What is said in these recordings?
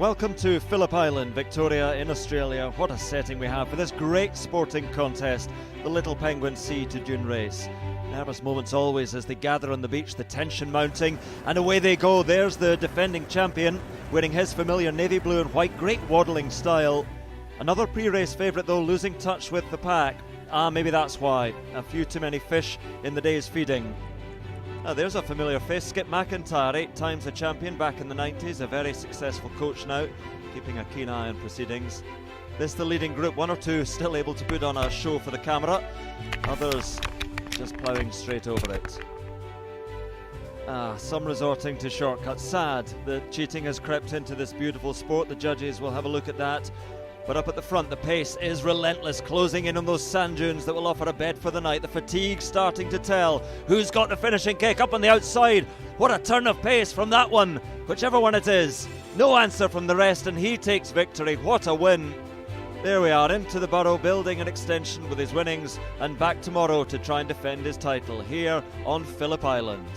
Welcome to Phillip Island, Victoria in Australia. What a setting we have for this great sporting contest, the Little Penguin Sea to Dune race. Nervous moments always as they gather on the beach, the tension mounting, and away they go. There's the defending champion, wearing his familiar navy blue and white, great waddling style. Another pre-race favourite though, losing touch with the pack. Maybe that's why. A few too many fish in the day's feeding. There's a familiar face, Skip McIntyre, 8 times a champion back in the 90s, a very successful coach now, keeping a keen eye on proceedings. This the leading group, 1 or 2 still able to put on a show for the camera, others just ploughing straight over it. Some resorting to shortcuts. Sad that cheating has crept into this beautiful sport. The judges will have a look at that. But up at the front, the pace is relentless, closing in on those sand dunes that will offer a bed for the night. The fatigue starting to tell. Who's got the finishing kick up on the outside? What a turn of pace from that one, whichever one it is. No answer from the rest, and he takes victory. What a win. There we are, into the Burrow, building an extension with his winnings, and back tomorrow to try and defend his title here on Phillip Island.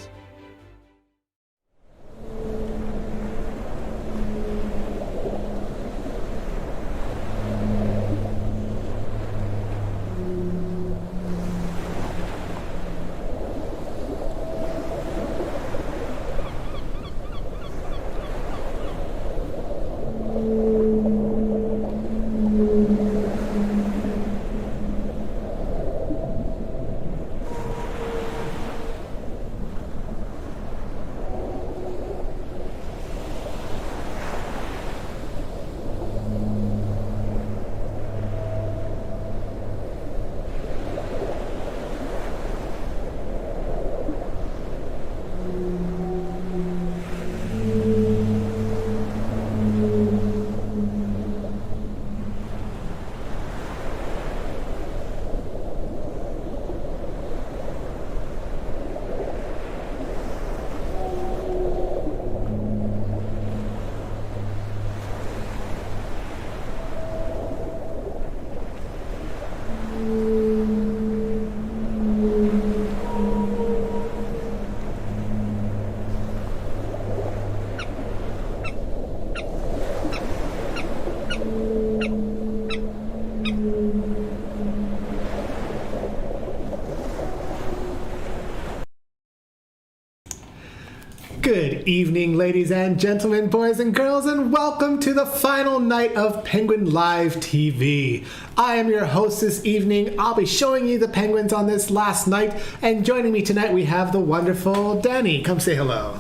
Good evening, ladies and gentlemen, boys and girls, and welcome to the final night of Penguin Live TV. I am your host this evening. I'll be showing you the Penguins on this last night, and joining me tonight we have the wonderful Danny. Come say hello.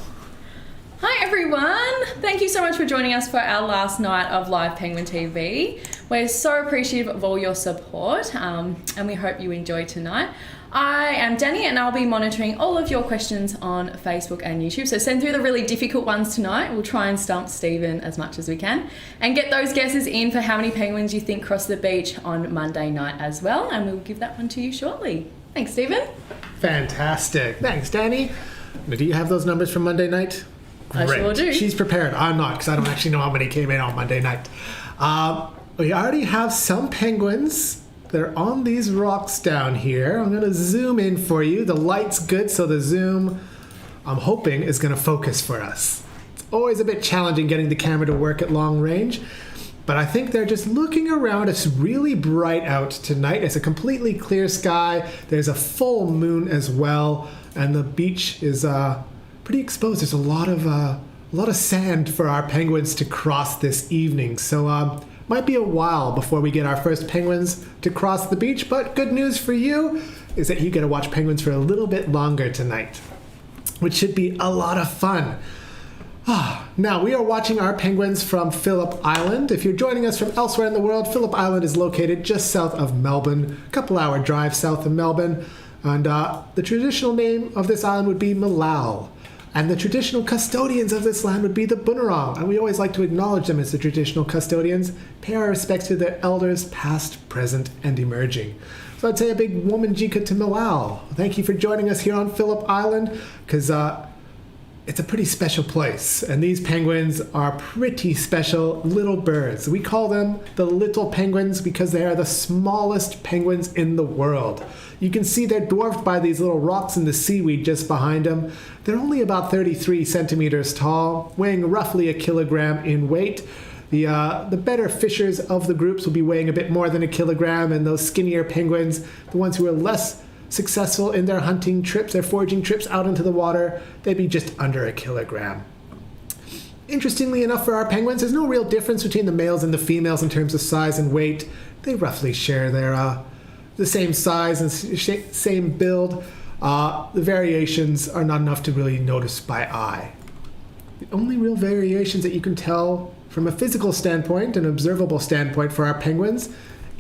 Hi everyone! Thank you so much for joining us for our last night of Live Penguin TV. We're so appreciative of all your support, and we hope you enjoy tonight. I am Danny and I'll be monitoring all of your questions on Facebook and YouTube. So send through the really difficult ones tonight. We'll try and stump Stephen as much as we can. And get those guesses in for how many penguins you think cross the beach on Monday night as well. And we'll give that one to you shortly. Thanks, Stephen. Fantastic. Thanks, Danny. Now, do you have those numbers from Monday night? Great. I sure do. She's prepared. I'm not, because I don't actually know how many came in on Monday night. We already have some penguins. They're on these rocks down here. I'm going to zoom in for you. The light's good, so the zoom, I'm hoping, is going to focus for us. It's always a bit challenging getting the camera to work at long range, but I think they're just looking around. It's really bright out tonight. It's a completely clear sky. There's a full moon as well, and the beach is pretty exposed. There's a lot of sand for our penguins to cross this evening. So might be a while before we get our first penguins to cross the beach, but good news for you is that you get to watch penguins for a little bit longer tonight, which should be a lot of fun. Now, we are watching our penguins from Phillip Island. If you're joining us from elsewhere in the world, Phillip Island is located just south of Melbourne, a couple-hour drive south of Melbourne, and the traditional name of this island would be Malal. And the traditional custodians of this land would be the Bunurong. And we always like to acknowledge them as the traditional custodians, pay our respects to their elders, past, present, and emerging. So I'd say a big womanjika to Malal. Thank you for joining us here on Phillip Island, because it's a pretty special place. And these penguins are pretty special little birds. We call them the little penguins because they are the smallest penguins in the world. You can see they're dwarfed by these little rocks in the seaweed just behind them. They're only about 33 centimeters tall, weighing roughly 1 kilogram in weight. The better fishers of the groups will be weighing a bit more than a kilogram, and those skinnier penguins, the ones who are less successful in their hunting trips, their foraging trips out into the water, they'd be just under a kilogram. Interestingly enough for our penguins, there's no real difference between the males and the females in terms of size and weight. They roughly share the same size and same build. The variations are not enough to really notice by eye. The only real variations that you can tell from a physical standpoint, an observable standpoint for our penguins,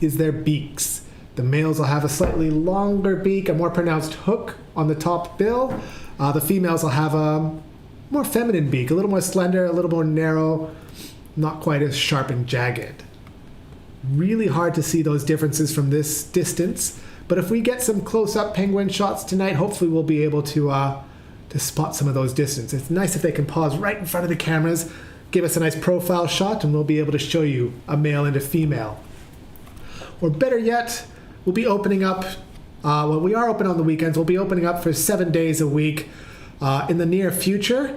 is their beaks. The males will have a slightly longer beak, a more pronounced hook on the top bill. The females will have a more feminine beak, a little more slender, a little more narrow, not quite as sharp and jagged. Really hard to see those differences from this distance, but if we get some close-up penguin shots tonight, hopefully we'll be able to spot some of those distances. It's nice if they can pause right in front of the cameras, give us a nice profile shot, and we'll be able to show you a male and a female. Or better yet, we'll be opening up, we are open on the weekends, we'll be opening up for 7 days a week in the near future.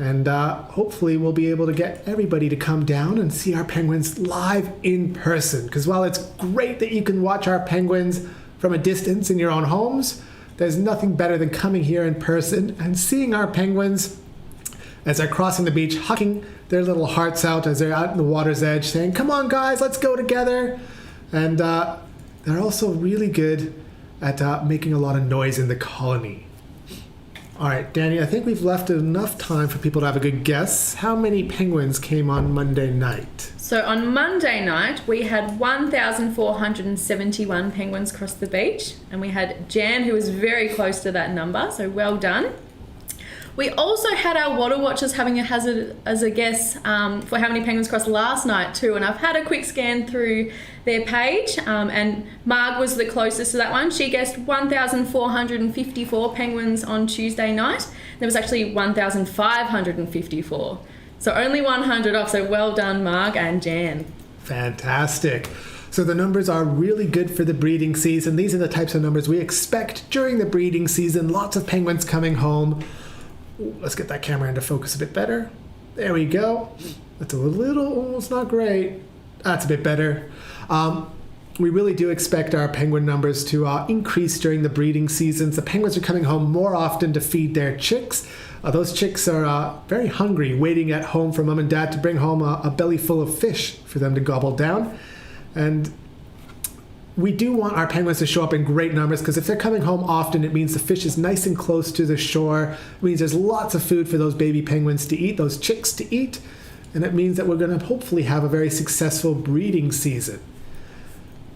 And hopefully we'll be able to get everybody to come down and see our penguins live in person. Because while it's great that you can watch our penguins from a distance in your own homes, there's nothing better than coming here in person and seeing our penguins as they're crossing the beach, hucking their little hearts out as they're out in the water's edge, saying, "Come on, guys, let's go together." And they're also really good at making a lot of noise in the colony. All right, Danny, I think we've left enough time for people to have a good guess. How many penguins came on Monday night? So on Monday night, we had 1,471 penguins cross the beach, and we had Jan, who was very close to that number, so well done. We also had our water watchers having a hazard as a guess for how many penguins crossed last night too, and I've had a quick scan through their page, and Marg was the closest to that one. She guessed 1,454 penguins on Tuesday night. There was actually 1,554, so only 100 off, so well done Marg and Jan. Fantastic. So the numbers are really good for the breeding season. These are the types of numbers we expect during the breeding season. Lots of penguins coming home. Ooh, let's get that camera into focus a bit better. There we go. That's a little, it's not great. That's a bit better. We really do expect our penguin numbers to increase during the breeding seasons. The penguins are coming home more often to feed their chicks. Those chicks are very hungry, waiting at home for mom and dad to bring home a belly full of fish for them to gobble down. And we do want our penguins to show up in great numbers, because if they're coming home often, it means the fish is nice and close to the shore. It means there's lots of food for those baby penguins to eat, those chicks to eat. And it means that we're going to hopefully have a very successful breeding season.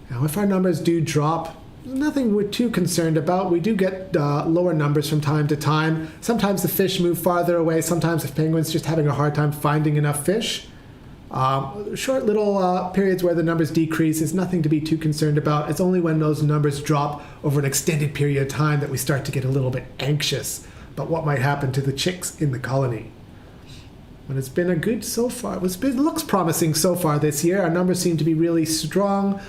Now, if our numbers do drop, nothing we're too concerned about. We do get lower numbers from time to time. Sometimes the fish move farther away. Sometimes the penguins just having a hard time finding enough fish. Short little periods where the numbers decrease is nothing to be too concerned about. It's only when those numbers drop over an extended period of time that we start to get a little bit anxious about what might happen to the chicks in the colony. But it's been a good so far. It looks promising so far this year. Our numbers seem to be really strong.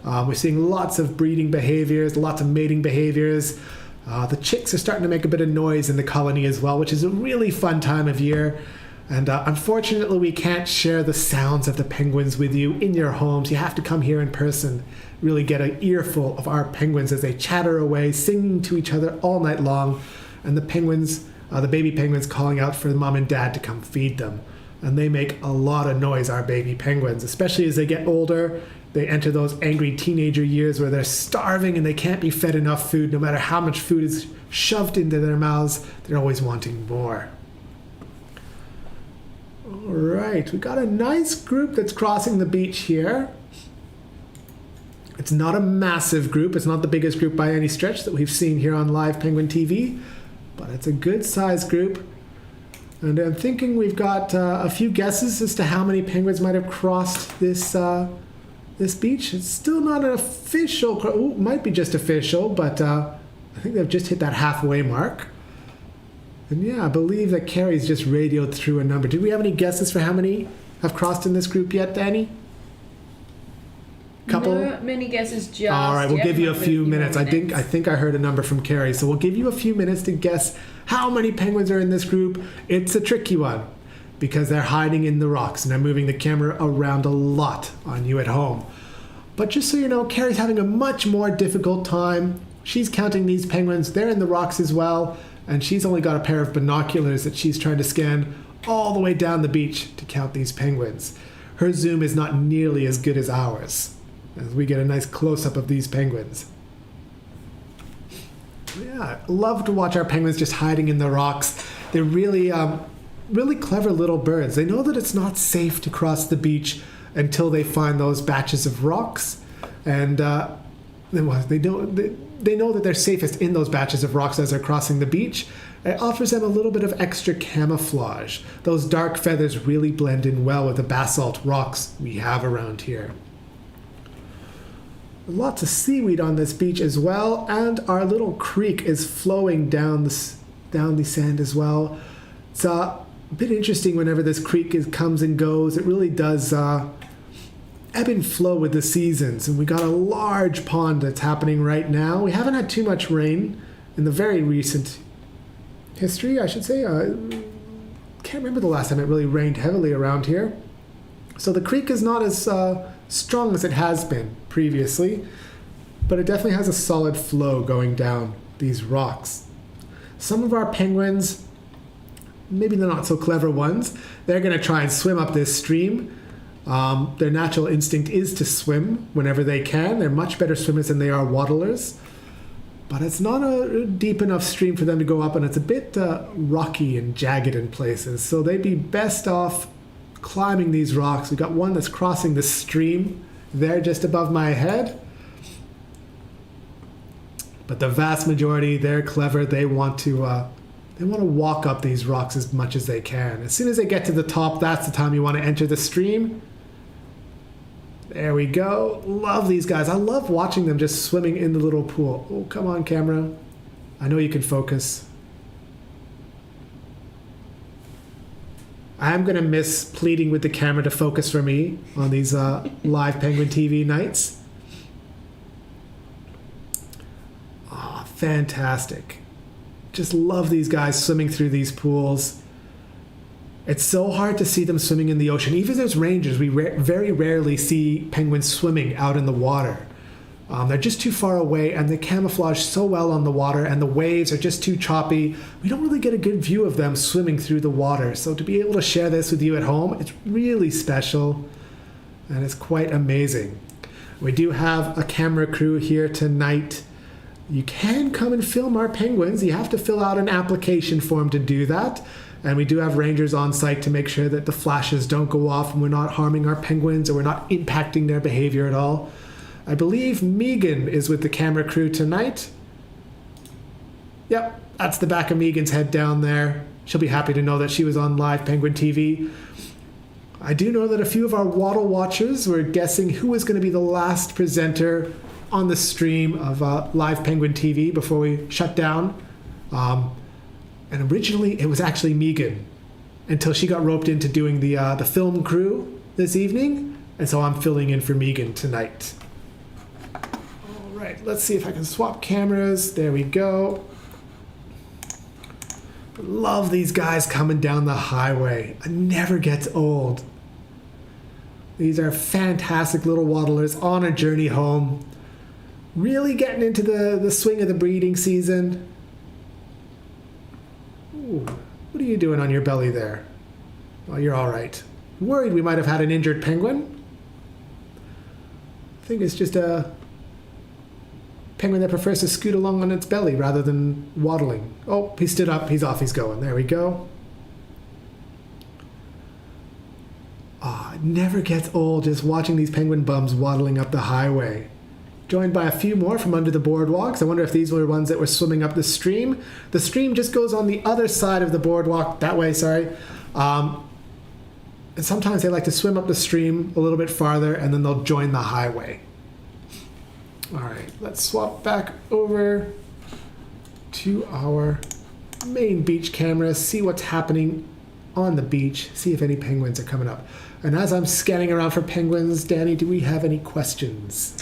We're seeing lots of breeding behaviors, lots of mating behaviors. The chicks are starting to make a bit of noise in the colony as well, which is a really fun time of year. And unfortunately, we can't share the sounds of the penguins with you in your homes. You have to come here in person, really get an earful of our penguins as they chatter away, singing to each other all night long. And the penguins, the baby penguins, calling out for mom and dad to come feed them. And they make a lot of noise, our baby penguins, especially as they get older. They enter those angry teenager years where they're starving and they can't be fed enough food. No matter how much food is shoved into their mouths, they're always wanting more. All right, we got a nice group that's crossing the beach here. It's not a massive group. It's not the biggest group by any stretch that we've seen here on Live Penguin TV, but it's a good sized group. And I'm thinking we've got a few guesses as to how many penguins might have crossed this beach. It's still not an official, it might be just official, but I think they've just hit that halfway mark. And yeah, I believe that Carrie's just radioed through a number. Do we have any guesses for how many have crossed in this group yet, Danny? Couple? No, many guesses just. All right, we'll give you a few minutes. I think I heard a number from Carrie, so we'll give you a few minutes to guess how many penguins are in this group. It's a tricky one. because they're hiding in the rocks, and I'm moving the camera around a lot on you at home. But just so you know, Carrie's having a much more difficult time. She's counting these penguins. They're in the rocks as well, and she's only got a pair of binoculars that she's trying to scan all the way down the beach to count these penguins. Her zoom is not nearly as good as ours, as we get a nice close-up of these penguins. Yeah, I love to watch our penguins just hiding in the rocks. They're really clever little birds. They know that it's not safe to cross the beach until they find those batches of rocks, and they know that they're safest in those batches of rocks as they're crossing the beach. It offers them a little bit of extra camouflage. Those dark feathers really blend in well with the basalt rocks we have around here. Lots of seaweed on this beach as well, and our little creek is flowing down the sand as well. It's a bit interesting whenever this creek comes and goes. It really does ebb and flow with the seasons, and we got a large pond that's happening right now. We haven't had too much rain in the very recent history, I should say. Can't remember the last time it really rained heavily around here. So the creek is not as strong as it has been previously, but it definitely has a solid flow going down these rocks. Some of our penguins, maybe the not so clever ones, they're going to try and swim up this stream. Their natural instinct is to swim whenever they can. They're much better swimmers than they are waddlers. But it's not a deep enough stream for them to go up, and it's a bit rocky and jagged in places. So they'd be best off climbing these rocks. We've got one that's crossing the stream there just above my head. But the vast majority, they're clever. They want to walk up these rocks as much as they can. As soon as they get to the top, that's the time you want to enter the stream. There we go. Love these guys. I love watching them just swimming in the little pool. Oh, come on, camera. I know you can focus. I'm going to miss pleading with the camera to focus for me on these live Penguin TV nights. Oh, fantastic. Just love these guys swimming through these pools. It's so hard to see them swimming in the ocean. Even as rangers, we very rarely see penguins swimming out in the water. They're just too far away, and they camouflage so well on the water, and the waves are just too choppy. We don't really get a good view of them swimming through the water. So to be able to share this with you at home, it's really special, and it's quite amazing. We do have a camera crew here tonight. You can come and film our penguins. You have to fill out an application form to do that. And we do have rangers on site to make sure that the flashes don't go off and we're not harming our penguins or we're not impacting their behavior at all. I believe Megan is with the camera crew tonight. Yep, that's the back of Megan's head down there. She'll be happy to know that she was on live Penguin TV. I do know that a few of our Waddle watchers were guessing who was going to be the last presenter on the stream of live Penguin TV before we shut down. And originally it was actually Megan, until she got roped into doing the film crew this evening, and so I'm filling in for Megan tonight. All right, let's see if I can swap cameras. There we go. Love these guys coming down the highway. It never gets old. These are fantastic little waddlers on a journey home. Really getting into the swing of the breeding season. Ooh, what are you doing on your belly there? Oh, you're all right. Worried we might have had an injured penguin. I think it's just a penguin that prefers to scoot along on its belly rather than waddling. Oh, he stood up. He's off. He's going. There we go. Ah, it never gets old just watching these penguin bums waddling up the highway. Joined by a few more from under the boardwalks. I wonder if these were ones that were swimming up the stream. The stream just goes on the other side of the boardwalk, that way, sorry. And sometimes they like to swim up the stream a little bit farther, and then they'll join the highway. All right, let's swap back over to our main beach camera, see what's happening on the beach, see if any penguins are coming up. And as I'm scanning around for penguins, Danny, do we have any questions?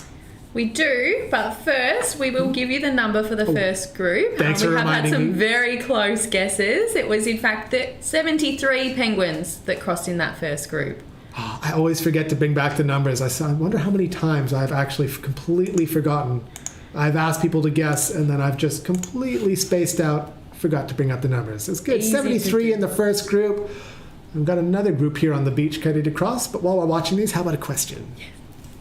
We do, but first we will give you the number for the first group. Thanks for we have had reminding some me. very close guesses. It was in fact the 73 penguins that crossed in that first group. Oh, I always forget to bring back the numbers. I wonder how many times I've actually completely forgotten. I've asked people to guess, and then I've just completely spaced out, forgot to bring up the numbers. It's good. Easy to 73 do. in the first group. We've got another group here on the beach ready to cross, but while we're watching these, how about a question?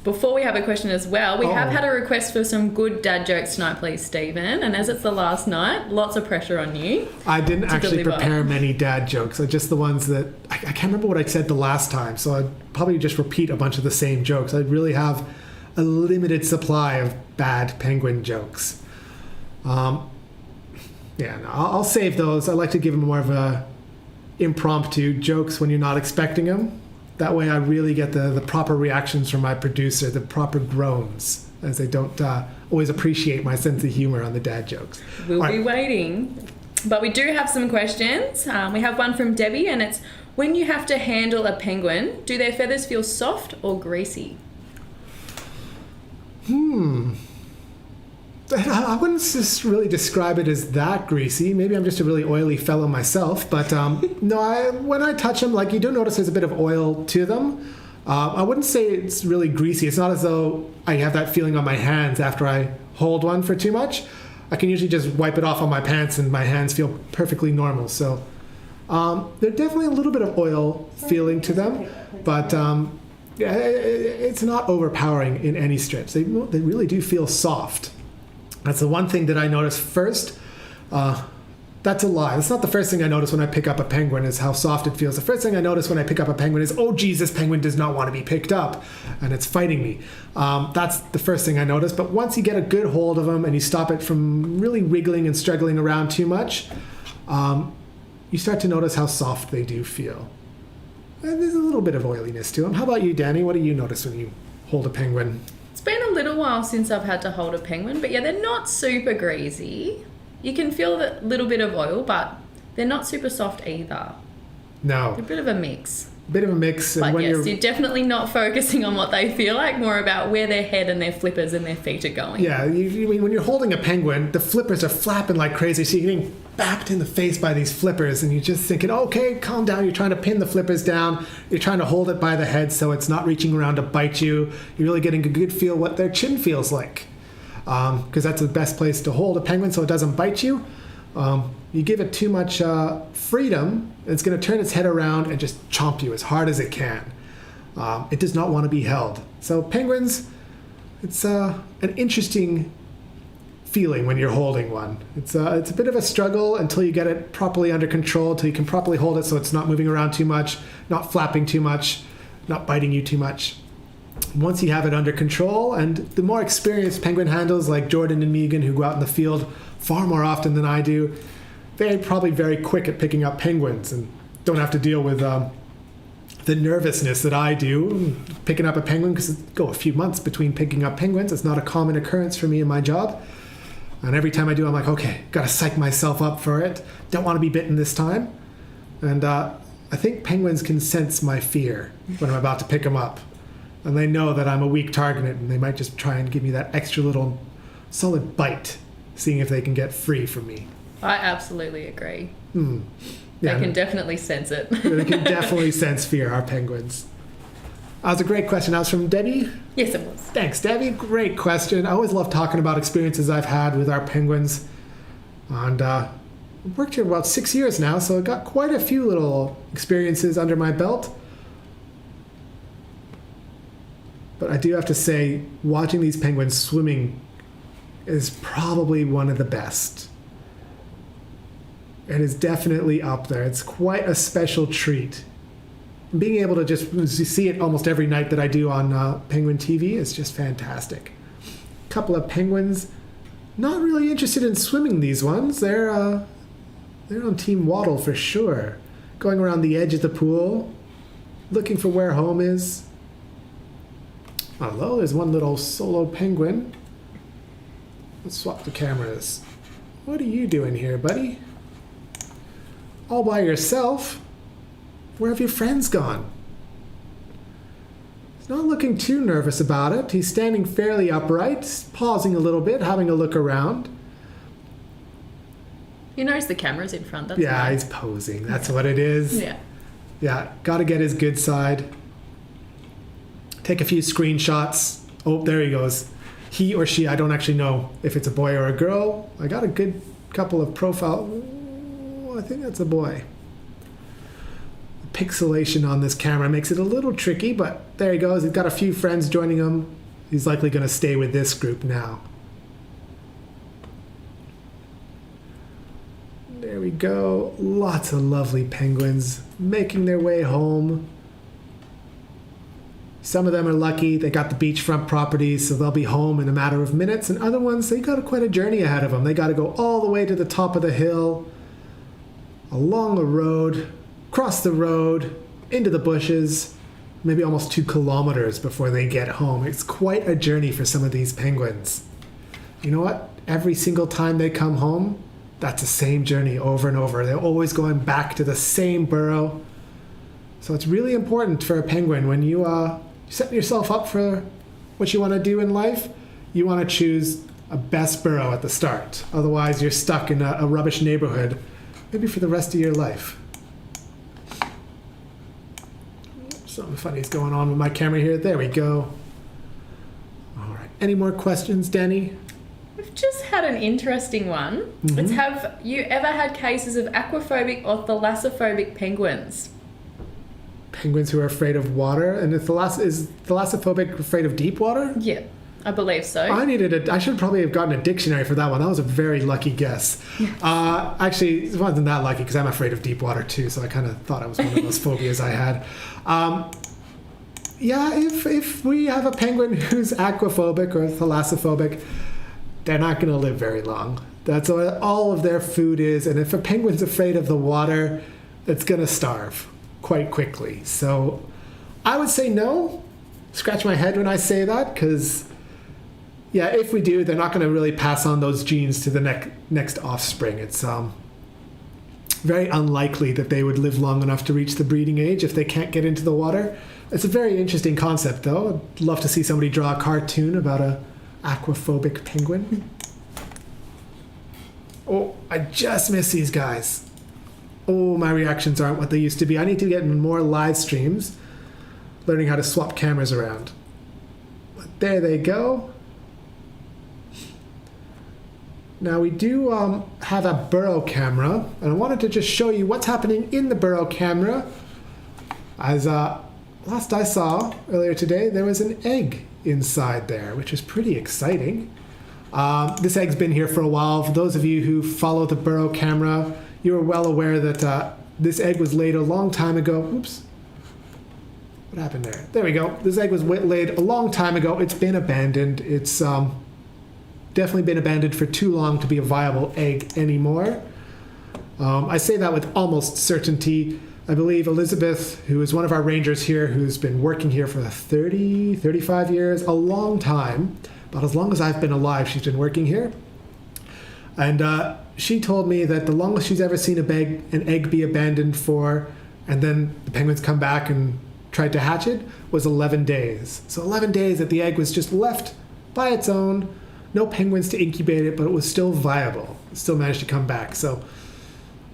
Before we have a question as well, we have Oh. had a request for some good dad jokes tonight, please, Stephen. And as it's the last night, lots of pressure on you. I didn't actually deliver. prepare many dad jokes. Just the ones that I can't remember what I said the last time, so I'd probably just repeat a bunch of the same jokes. I'd really have a limited supply of bad penguin jokes. Yeah, no, I'll save those. I like to give them more of a impromptu jokes when you're not expecting them. That way, I really get the proper reactions from my producer, the proper groans, as they don't always appreciate my sense of humor on the dad jokes. We'll All be right. waiting. But we do have some questions. We have one from Debbie, and it's, when you have to handle a penguin, do their feathers feel soft or greasy? I wouldn't just really describe it as that greasy. Maybe I'm just a really oily fellow myself. But no, when I touch them, like, you do notice there's a bit of oil to them. I wouldn't say it's really greasy. It's not as though I have that feeling on my hands after I hold one for too much. I can usually just wipe it off on my pants and my hands feel perfectly normal. So there's definitely a little bit of oil feeling to them. But yeah, it's not overpowering in any stretch. They really do feel soft. That's the one thing that I noticed first. That's a lie. That's not the first thing I notice when I pick up a penguin is how soft it feels. The first thing I notice when I pick up a penguin is, oh, geez, this penguin does not want to be picked up, and it's fighting me. That's the first thing I notice. But once you get a good hold of them and you stop it from really wiggling and struggling around too much, you start to notice how soft they do feel. And there's a little bit of oiliness to them. How about you, Danny? What do you notice when you hold a penguin? It's been a little while since I've had to hold a penguin, but yeah, they're not super greasy. You can feel the little bit of oil, but they're not super soft either. No. They're a bit of a mix. Bit of a mix. And But when yes, you're definitely not focusing on what they feel like, more about where their head and their flippers and their feet are going. Yeah, you mean when you're holding a penguin, the flippers are flapping like crazy, so you're getting backed in the face by these flippers, and you're just thinking, okay, calm down. You're trying to pin the flippers down. You're trying to hold it by the head so it's not reaching around to bite you. You're really getting a good feel what their chin feels like, because that's the best place to hold a penguin so it doesn't bite you. You give it too much freedom, it's going to turn its head around and just chomp you as hard as it can. It does not want to be held. So penguins, it's an interesting feeling when you're holding one. It's a bit of a struggle until you get it properly under control, until you can properly hold it so it's not moving around too much, not flapping too much, not biting you too much. Once you have it under control, and the more experienced penguin handlers like Jordan and Megan, who go out in the field far more often than I do, they're probably very quick at picking up penguins and don't have to deal with the nervousness that I do picking up a penguin, because it go a few months between picking up penguins. It's not a common occurrence for me in my job. And every time I do, I'm like, okay, gotta psych myself up for it. Don't want to be bitten this time. And I think penguins can sense my fear when I'm about to pick them up. And they know that I'm a weak target, and they might just try and give me that extra little solid bite, seeing if they can get free from me. I absolutely agree. Yeah, They can definitely sense it. they can definitely sense fear, our penguins. That was a great question. That was from Debbie. Yes, it was. Thanks, Debbie. Great question. I always love talking about experiences I've had with our penguins. And I've worked here about 6 years now, so I've got quite a few little experiences under my belt. But I do have to say, watching these penguins swimming is probably one of the best. It is definitely up there. It's quite a special treat. Being able to just see it almost every night that I do on Penguin TV is just fantastic. A couple of penguins, not really interested in swimming, these ones. They're on Team Waddle for sure. Going around the edge of the pool, looking for where home is. Hello, there's one little solo penguin. Let's swap the cameras. What are you doing here, buddy? All by yourself? Where have your friends gone? He's not looking too nervous about it. He's standing fairly upright, pausing a little bit, having a look around. He knows the camera's in front. That's Yeah, why. he's posing. That's what it is. Yeah. Yeah, got to get his good side. Take a few screenshots. Oh, there he goes. He or she, I don't actually know if it's a boy or a girl. I got a good couple of profile. Ooh, I think that's a boy. Pixelation on this camera makes it a little tricky, but there he goes. He's got a few friends joining him. He's likely going to stay with this group now. There we go. Lots of lovely penguins making their way home. Some of them are lucky. They got the beachfront properties, so they'll be home in a matter of minutes. And other ones, they got quite a journey ahead of them. They got to go all the way to the top of the hill, along the road, cross the road, into the bushes, maybe almost 2 kilometers before they get home. It's quite a journey for some of these penguins. You know what? Every single time they come home, that's the same journey over and over. They're always going back to the same burrow. So it's really important for a penguin when you set yourself up for what you want to do in life, you want to choose a best burrow at the start. Otherwise, you're stuck in a rubbish neighborhood, maybe for the rest of your life. Something funny is going on with my camera here. There we go. All right. Any more questions, Danny? We've just had an interesting one. Mm-hmm. It's have you ever had cases of aquaphobic or thalassophobic penguins? Penguins who are afraid of water, and is thalassophobic afraid of deep water? Yeah, I believe so. I should probably have gotten a dictionary for that one. That was a very lucky guess. Actually, it wasn't that lucky because I'm afraid of deep water too, so I kind of thought it was one of those phobias I had. Yeah, if we have a penguin who's aquaphobic or thalassophobic, they're not going to live very long. That's what all of their food is, and if a penguin's afraid of the water, it's going to starve quite quickly. So I would say no. Scratch my head when I say that, because yeah, if we do, they're not going to really pass on those genes to the next offspring. It's very unlikely that they would live long enough to reach the breeding age if they can't get into the water. It's a very interesting concept, though. I'd love to see somebody draw a cartoon about a aquaphobic penguin. Oh, I just missed these guys. Oh, my reactions aren't what they used to be. I need to get in more live streams, learning how to swap cameras around. But there they go. Now we do have a burrow camera, and I wanted to just show you what's happening in the burrow camera. As last I saw earlier today, there was an egg inside there, which is pretty exciting. This egg's been here for a while. For those of you who follow the burrow camera, you are well aware that this egg was laid a long time ago. Oops. What happened there? There we go. This egg was laid a long time ago. It's been abandoned. It's definitely been abandoned for too long to be a viable egg anymore. I say that with almost certainty. I believe Elizabeth, who is one of our rangers here, who's been working here for 35 years, a long time, about as long as I've been alive, she's been working here. And she told me that the longest she's ever seen an egg be abandoned for, and then the penguins come back and tried to hatch it, was 11 days. So 11 days that the egg was just left by its own, no penguins to incubate it, but it was still viable. It still managed to come back. So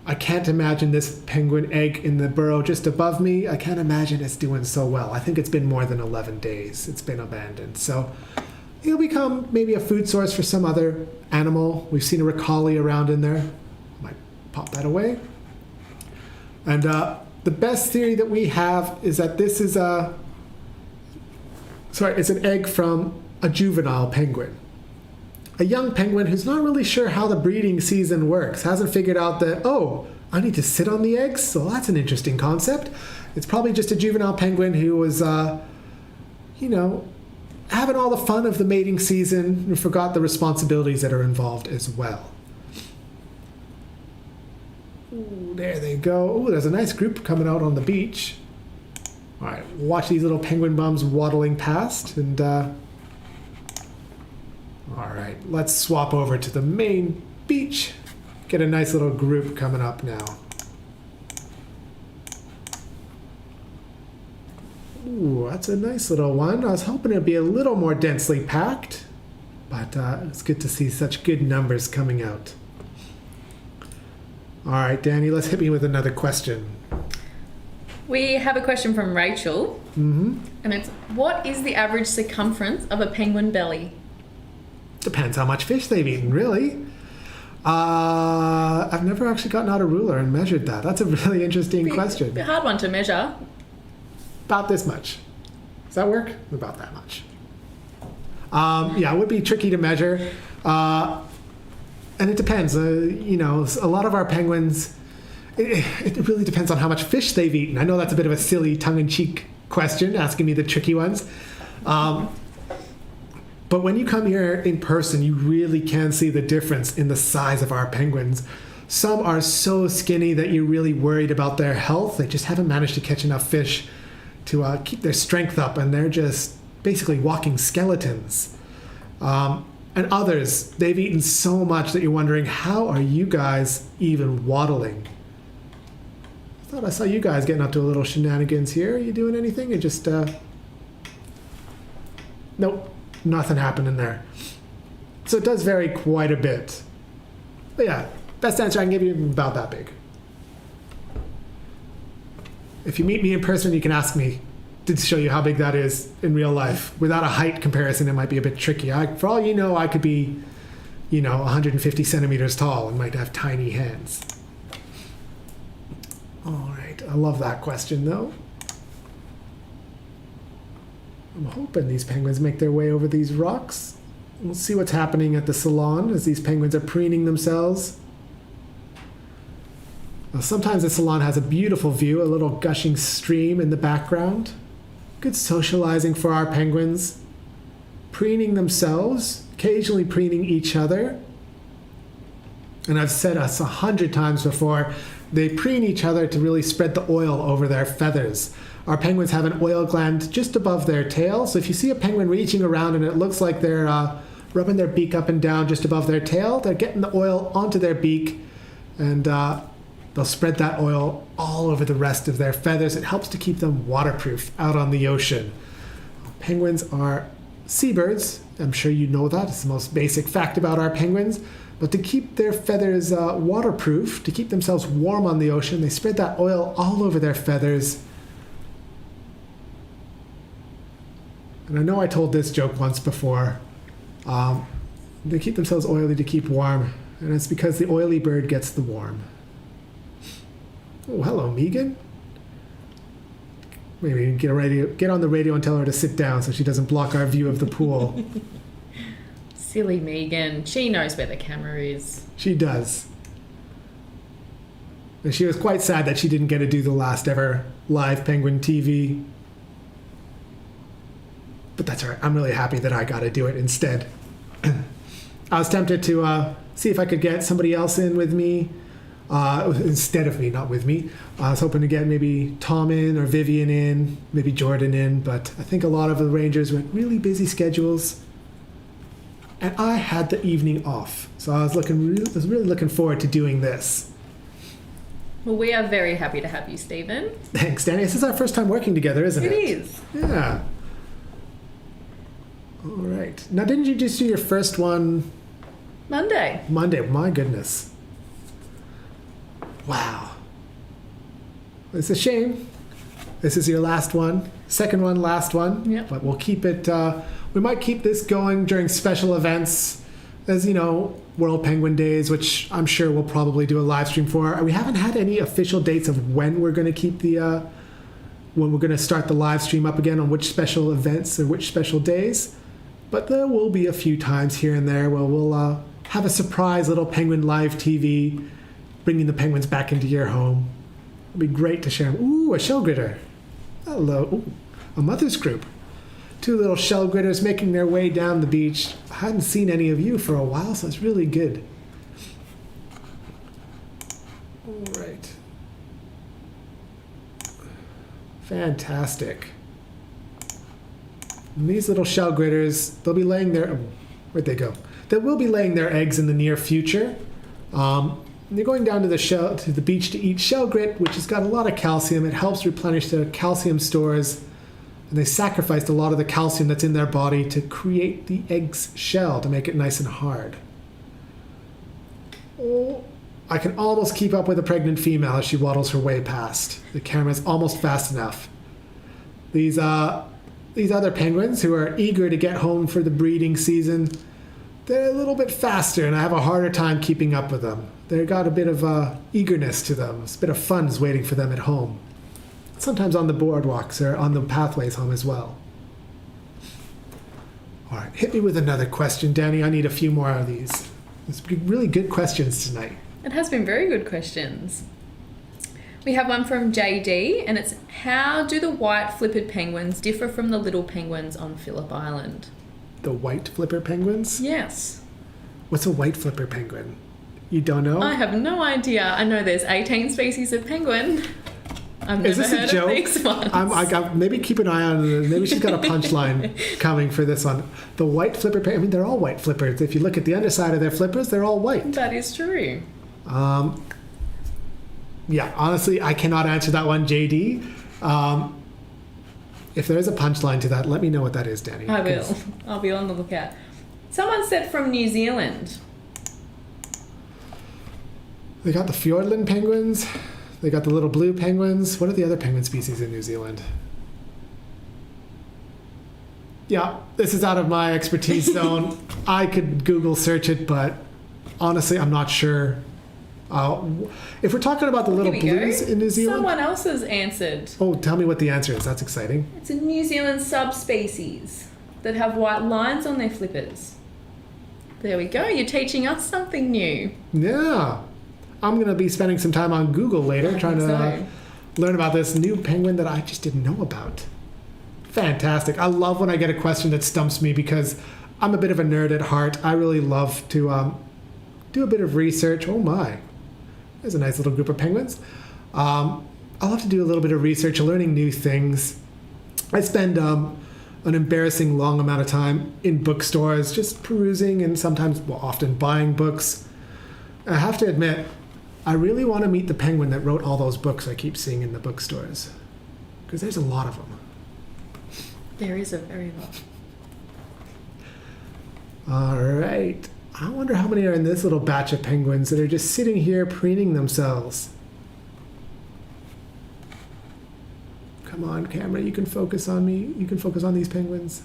I can't imagine this penguin egg in the burrow just above me. I can't imagine it's doing so well. I think it's been more than 11 days it's been abandoned. So it'll become maybe a food source for some other animal. We've seen a ricali around in there. Might pop that away. And the best theory that we have is that this is it's an egg from a juvenile penguin. A young penguin who's not really sure how the breeding season works, hasn't figured out that, oh, I need to sit on the eggs? So that's an interesting concept. It's probably just a juvenile penguin who was, having all the fun of the mating season and forgot the responsibilities that are involved as well. Ooh, there they go. Ooh, there's a nice group coming out on the beach. All right, watch these little penguin bums waddling past, and all right, let's swap over to the main beach. Get a nice little group coming up now. Ooh, that's a nice little one. I was hoping it'd be a little more densely packed, but it's good to see such good numbers coming out. All right, Danny, let's hit me with another question. We have a question from Rachel, and it's, what is the average circumference of a penguin belly? Depends how much fish they've eaten, really. I've never actually gotten out a ruler and measured that. That's a really interesting question. A hard one to measure. About this much. Does that work? About that much. Yeah, it would be tricky to measure. And it depends. A lot of our penguins, it really depends on how much fish they've eaten. I know that's a bit of a silly tongue-in-cheek question, asking me the tricky ones. But when you come here in person, you really can see the difference in the size of our penguins. Some are so skinny that you're really worried about their health. They just haven't managed to catch enough fish to keep their strength up, and they're just basically walking skeletons. And others, they've eaten so much that you're wondering, how are you guys even waddling? I thought I saw you guys getting up to a little shenanigans here. Are you doing anything? Or just, nope, nothing happening there. So it does vary quite a bit. But yeah, best answer I can give you, about that big. If you meet me in person, you can ask me to show you how big that is in real life. Without a height comparison, it might be a bit tricky. For all you know, I could be, 150 centimeters tall and might have tiny hands. All right, I love that question, though. I'm hoping these penguins make their way over these rocks. We'll see what's happening at the salon as these penguins are preening themselves. Now, sometimes the salon has a beautiful view, a little gushing stream in the background. Good socializing for our penguins. Preening themselves, occasionally preening each other. And I've said us 100 times before, they preen each other to really spread the oil over their feathers. Our penguins have an oil gland just above their tail, so if you see a penguin reaching around and it looks like they're rubbing their beak up and down just above their tail, they're getting the oil onto their beak, and they'll spread that oil all over the rest of their feathers. It helps to keep them waterproof out on the ocean. Penguins are seabirds. I'm sure you know that. It's the most basic fact about our penguins. But to keep their feathers waterproof, to keep themselves warm on the ocean, they spread that oil all over their feathers. And I know I told this joke once before. They keep themselves oily to keep warm. And it's because the oily bird gets the warm. Oh, hello, Megan. Maybe get on the radio and tell her to sit down so she doesn't block our view of the pool. Silly Megan. She knows where the camera is. She does. And she was quite sad that she didn't get to do the last ever live Penguin TV. But that's all right. I'm really happy that I got to do it instead. I was tempted to see if I could get somebody else in with me. Instead of me, not with me. I was hoping to get maybe Tom in or Vivian in, maybe Jordan in, but I think a lot of the Rangers went really busy schedules. And I had the evening off. So I was really looking forward to doing this. Well, we are very happy to have you, Stephen. Thanks, Danny. This is our first time working together, isn't it? It is. Yeah. All right. Now, didn't you just do your first one? Monday. My goodness. Wow. It's a shame. This is your last one. Second one, last one. Yep. But we'll keep it, we might keep this going during special events, as World Penguin Days, which I'm sure we'll probably do a live stream for. We haven't had any official dates of when we're going to keep when we're going to start the live stream up again, on which special events or which special days. But there will be a few times here and there where we'll have a surprise little Penguin Live TV, bringing the penguins back into your home. It'll be great to share. Ooh, a shell gritter. Hello. Ooh, a mother's group. Two little shell gritters making their way down the beach. I hadn't seen any of you for a while, so it's really good. All right. Fantastic. And these little shell gritters, they'll be laying their... Where'd they go? They will be laying their eggs in the near future. They're going down to the beach to eat shell grit, which has got a lot of calcium. It helps replenish their calcium stores. And they sacrificed a lot of the calcium that's in their body to create the egg's shell to make it nice and hard. Oh, I can almost keep up with a pregnant female as she waddles her way past. The camera's almost fast enough. These other penguins who are eager to get home for the breeding season, they're a little bit faster and I have a harder time keeping up with them. They've got a bit of eagerness to them. A bit of fun's waiting for them at home. Sometimes on the boardwalks or on the pathways home as well. All right, hit me with another question, Danny. I need a few more of these. It's really good questions tonight. It has been very good questions. We have one from JD, and it's, how do the white flippered penguins differ from the little penguins on Phillip Island? The white flipper penguins? Yes. What's a white flipper penguin? You don't know? I have no idea. I know there's 18 species of penguin. I've never heard of these ones. Maybe keep an eye on it. Maybe she's got a punchline coming for this one. The white flipper penguin, I mean, they're all white flippers. If you look at the underside of their flippers, they're all white. That is true. Yeah, honestly, I cannot answer that one, JD. If there is a punchline to that, let me know what that is, Danny. I will. I'll be on the lookout. Someone said from New Zealand. They got the Fiordland penguins. They got the little blue penguins. What are the other penguin species in New Zealand? Yeah, this is out of my expertise zone. I could Google search it, but honestly, I'm not sure. If we're talking about the little blues in New Zealand... Someone else has answered. Oh, tell me what the answer is. That's exciting. It's a New Zealand subspecies that have white lines on their flippers. There we go. You're teaching us something new. Yeah. I'm going to be spending some time on Google later trying to learn about this new penguin that I just didn't know about. Fantastic. I love when I get a question that stumps me because I'm a bit of a nerd at heart. I really love to do a bit of research. Oh my. There's a nice little group of penguins. I love to do a little bit of research, learning new things. I spend an embarrassing long amount of time in bookstores, just perusing and sometimes, well, often buying books. I have to admit, I really want to meet the penguin that wrote all those books I keep seeing in the bookstores. Because there's a lot of them. There is a very lot. All right. I wonder how many are in this little batch of penguins that are just sitting here preening themselves. Come on, camera, you can focus on me. You can focus on these penguins.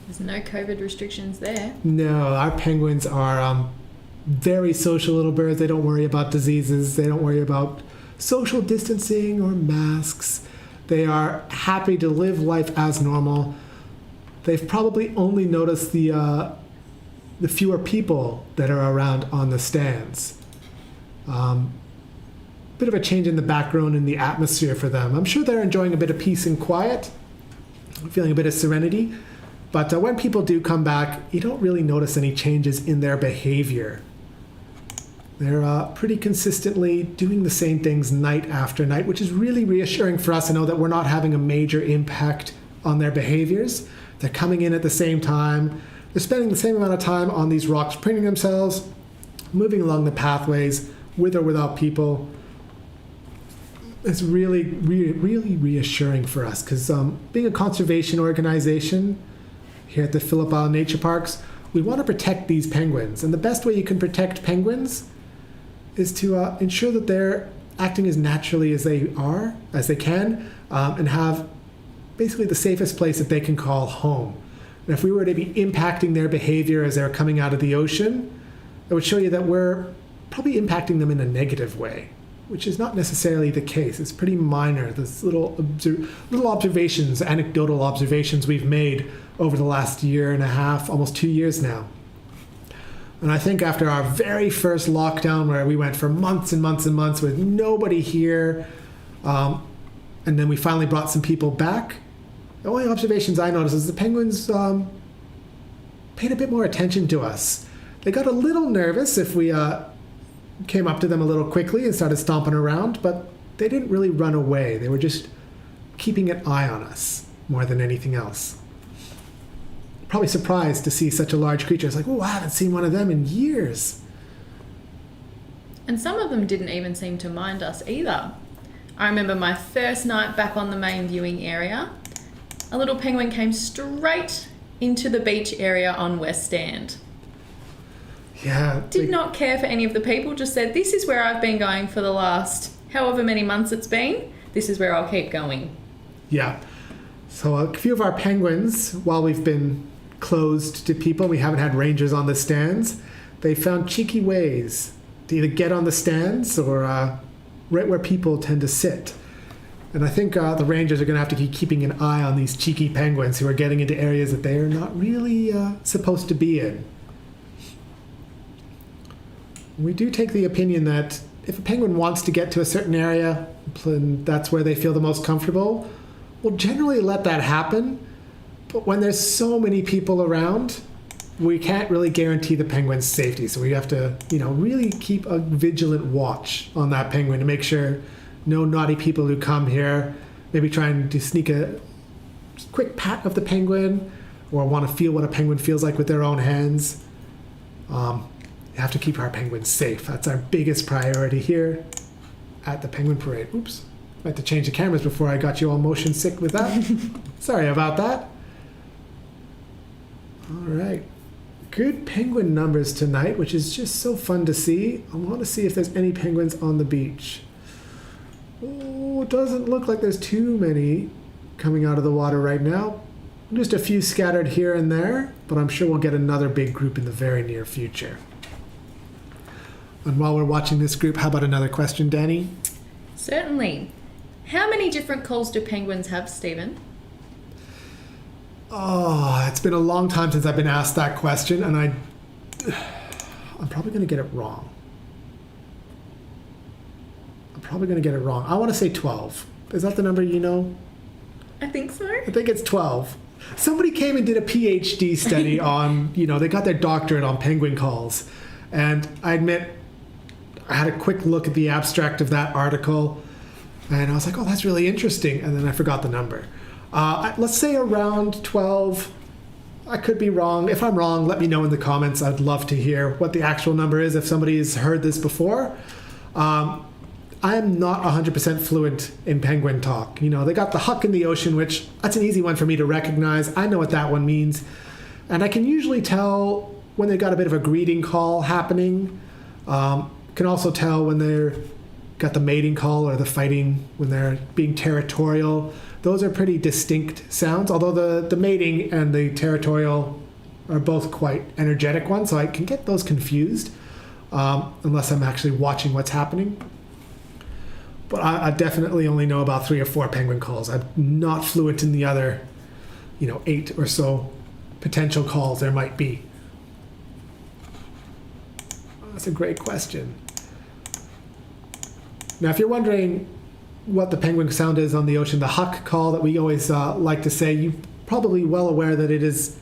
There's no COVID restrictions there. No, our penguins are very social little birds. They don't worry about diseases. They don't worry about social distancing or masks. They are happy to live life as normal. They've probably only noticed the fewer people that are around on the stands. Bit of a change in the background and the atmosphere for them. I'm sure they're enjoying a bit of peace and quiet, feeling a bit of serenity. But when people do come back, you don't really notice any changes in their behavior. They're pretty consistently doing the same things night after night, which is really reassuring for us to know that we're not having a major impact on their behaviors. They're coming in at the same time. They're spending the same amount of time on these rocks, preening themselves, moving along the pathways, with or without people. It's really, really reassuring for us because being a conservation organization here at the Phillip Island Nature Parks, we want to protect these penguins. And the best way you can protect penguins is to ensure that they're acting as naturally as they can, and have basically the safest place that they can call home. And if we were to be impacting their behavior as they're coming out of the ocean, it would show you that we're probably impacting them in a negative way, which is not necessarily the case. It's pretty minor. This little observations, anecdotal observations we've made over the last year and a half, almost 2 years now. And I think after our very first lockdown, where we went for months and months and months with nobody here, and then we finally brought some people back, the only observations I noticed is the penguins paid a bit more attention to us. They got a little nervous if we came up to them a little quickly and started stomping around, but they didn't really run away. They were just keeping an eye on us more than anything else. Probably surprised to see such a large creature. It's like, oh, I haven't seen one of them in years. And some of them didn't even seem to mind us either. I remember my first night back on the main viewing area, a little penguin came straight into the beach area on West Stand. Yeah. Did not care for any of the people, just said, this is where I've been going for the last however many months it's been. This is where I'll keep going. Yeah. So a few of our penguins, while we've been closed to people, we haven't had rangers on the stands, they found cheeky ways to either get on the stands or right where people tend to sit. And I think the rangers are going to have to keep keeping an eye on these cheeky penguins who are getting into areas that they are not really supposed to be in. We do take the opinion that if a penguin wants to get to a certain area, and that's where they feel the most comfortable, we'll generally let that happen. But when there's so many people around, we can't really guarantee the penguin's safety. So we have to, really keep a vigilant watch on that penguin to make sure no naughty people who come here, maybe trying to sneak a quick pat of the penguin or want to feel what a penguin feels like with their own hands. We have to keep our penguins safe. That's our biggest priority here at the Penguin Parade. Oops. I had to change the cameras before I got you all motion sick with that. Sorry about that. All right. Good penguin numbers tonight, which is just so fun to see. I want to see if there's any penguins on the beach. Oh, it doesn't look like there's too many coming out of the water right now. Just a few scattered here and there, but I'm sure we'll get another big group in the very near future. And while we're watching this group, how about another question, Danny? Certainly. How many different calls do penguins have, Stephen? Oh, it's been a long time since I've been asked that question, and I'm probably going to get it wrong. I want to say 12. Is that the number you know? I think so. I think it's 12. Somebody came and did a PhD study on, they got their doctorate on penguin calls. And I admit, I had a quick look at the abstract of that article, and I was like, oh, that's really interesting. And then I forgot the number. Let's say around 12. I could be wrong. If I'm wrong, let me know in the comments. I'd love to hear what the actual number is if somebody's heard this before. I am not 100% fluent in penguin talk. They got the huck in the ocean, which that's an easy one for me to recognize. I know what that one means. And I can usually tell when they got a bit of a greeting call happening. Can also tell when they're got the mating call or the fighting, when they're being territorial. Those are pretty distinct sounds, although the mating and the territorial are both quite energetic ones, so I can get those confused unless I'm actually watching what's happening. But I definitely only know about 3 or 4 penguin calls. I'm not fluent in the other, 8 or so potential calls there might be. That's a great question. Now, if you're wondering what the penguin sound is on the ocean, the huck call that we always like to say, you're probably well aware that it is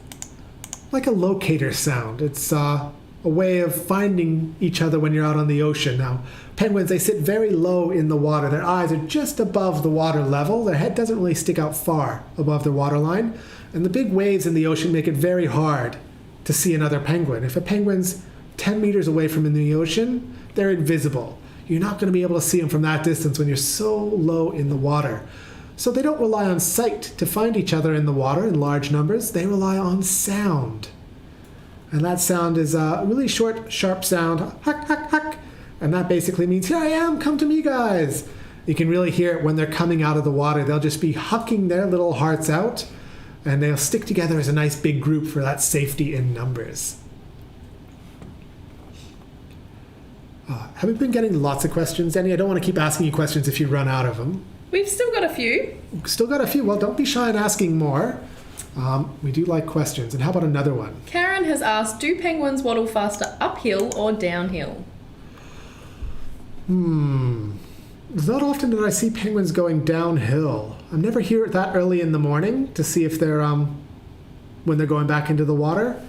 like a locator sound. It's a way of finding each other when you're out on the ocean. Now, penguins, they sit very low in the water. Their eyes are just above the water level. Their head doesn't really stick out far above the waterline. And the big waves in the ocean make it very hard to see another penguin. If a penguin's 10 meters away from in the ocean, they're invisible. You're not going to be able to see them from that distance when you're so low in the water. So they don't rely on sight to find each other in the water in large numbers. They rely on sound. And that sound is a really short, sharp sound, huck, huck, huck. And that basically means, here I am, come to me, guys. You can really hear it when they're coming out of the water. They'll just be hucking their little hearts out, and they'll stick together as a nice big group for that safety in numbers. Have we been getting lots of questions, Danny? I don't want to keep asking you questions if you run out of them. We've still got a few. Still got a few. Well, don't be shy in asking more. We do like questions. And how about another one? Karen has asked, do penguins waddle faster uphill or downhill? Not often did I see penguins going downhill. I never hear it that early in the morning to see if they're when they're going back into the water.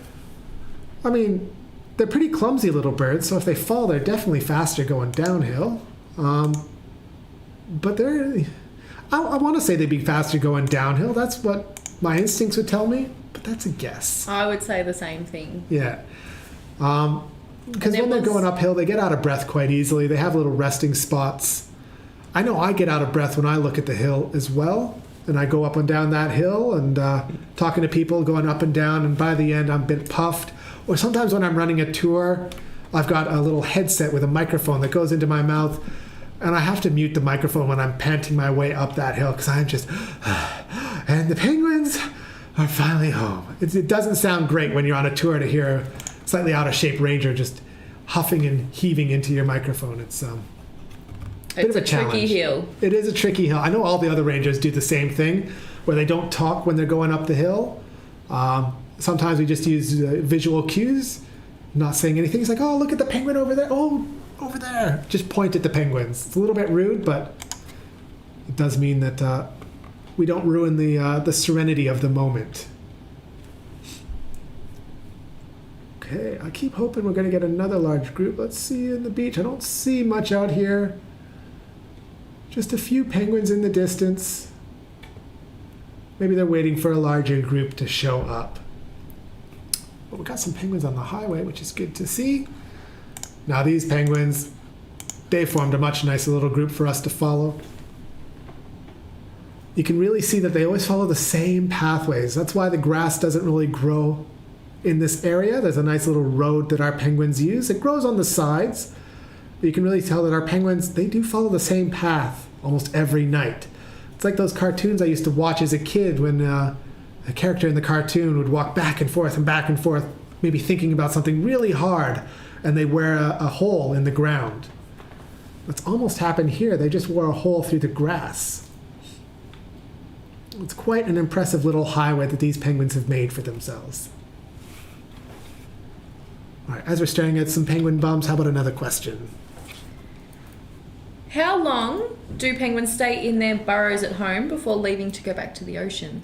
I mean, they're pretty clumsy little birds, so if they fall, they're definitely faster going downhill. But I want to say they'd be faster going downhill. That's what my instincts would tell me, but that's a guess. I would say the same thing. Yeah. Because when they're going uphill, they get out of breath quite easily. They have little resting spots. I know I get out of breath when I look at the hill as well. and I go up and down that hill and talking to people, going up and down, and by the end I'm a bit puffed. Or sometimes when I'm running a tour, I've got a little headset with a microphone that goes into my mouth, and I have to mute the microphone when I'm panting my way up that hill because I'm just, and the penguins are finally home. It doesn't sound great when you're on a tour to hear a slightly out of shape ranger just huffing and heaving into your microphone. It's a bit of a challenge. Tricky hill. It is a tricky hill. I know all the other rangers do the same thing, where they don't talk when they're going up the hill. Sometimes we just use visual cues, not saying anything. It's like, oh, look at the penguin over there. Oh, over there. Just point at the penguins. It's a little bit rude, but it does mean that we don't ruin the serenity of the moment. Okay, I keep hoping we're going to get another large group. Let's see in the beach. I don't see much out here. Just a few penguins in the distance. Maybe they're waiting for a larger group to show up. But we've got some penguins on the highway, which is good to see. Now these penguins, they formed a much nicer little group for us to follow. You can really see that they always follow the same pathways. That's why the grass doesn't really grow in this area. There's a nice little road that our penguins use. It grows on the sides. But you can really tell that our penguins, they do follow the same path almost every night. It's like those cartoons I used to watch as a kid when a character in the cartoon would walk back and forth, maybe thinking about something really hard, and they wear a hole in the ground. That's almost happened here. They just wore a hole through the grass. It's quite an impressive little highway that these penguins have made for themselves. All right, as we're staring at some penguin bums, how about another question? How long do penguins stay in their burrows at home before leaving to go back to the ocean?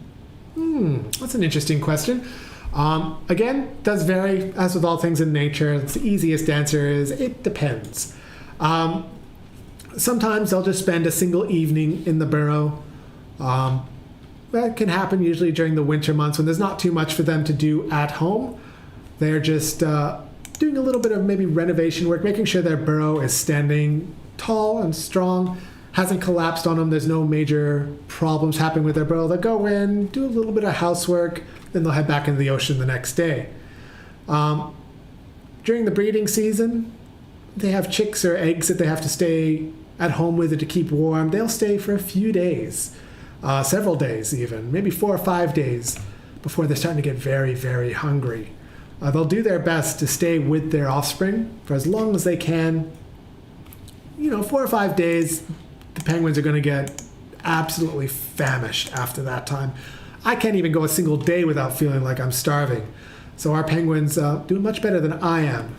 That's an interesting question. Again, does vary, as with all things in nature. The easiest answer is it depends. Sometimes they'll just spend a single evening in the burrow. That can happen usually during the winter months when there's not too much for them to do at home. They're just doing a little bit of maybe renovation work, making sure their burrow is standing tall and strong, hasn't collapsed on them. There's no major problems happening with their burrow. They'll go in, do a little bit of housework, then they'll head back into the ocean the next day. During the breeding season, they have chicks or eggs that they have to stay at home with to keep warm. They'll stay for a few days, several days even, maybe 4 or 5 days before they're starting to get very, very hungry. They'll do their best to stay with their offspring for as long as they can. 4 or 5 days, the penguins are going to get absolutely famished after that time. I can't even go a single day without feeling like I'm starving. So our penguins do much better than I am.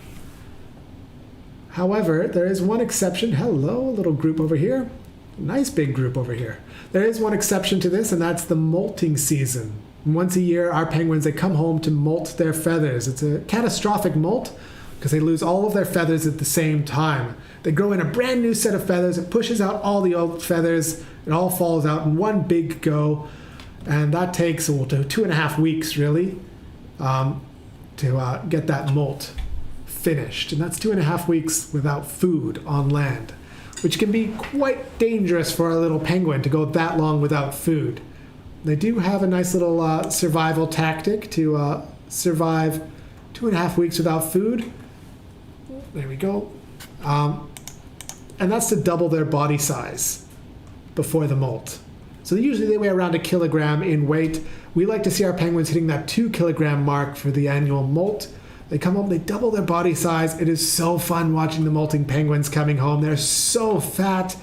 However, there is one exception. Hello, a little group over here. Nice big group over here. There is one exception to this, and that's the molting season. Once a year, our penguins, they come home to molt their feathers. It's a catastrophic molt because they lose all of their feathers at the same time. They grow in a brand new set of feathers. It pushes out all the old feathers. It all falls out in one big go. And that takes 2.5 weeks, really, to get that molt finished. And that's 2.5 weeks without food on land, which can be quite dangerous for a little penguin to go that long without food. They do have a nice little survival tactic to survive 2.5 weeks without food. There we go. And that's to double their body size before the molt. So usually they weigh around 1 kilogram in weight. We like to see our penguins hitting that 2 kilogram mark for the annual molt. They come home, they double their body size. It is so fun watching the molting penguins coming home. They're so fat.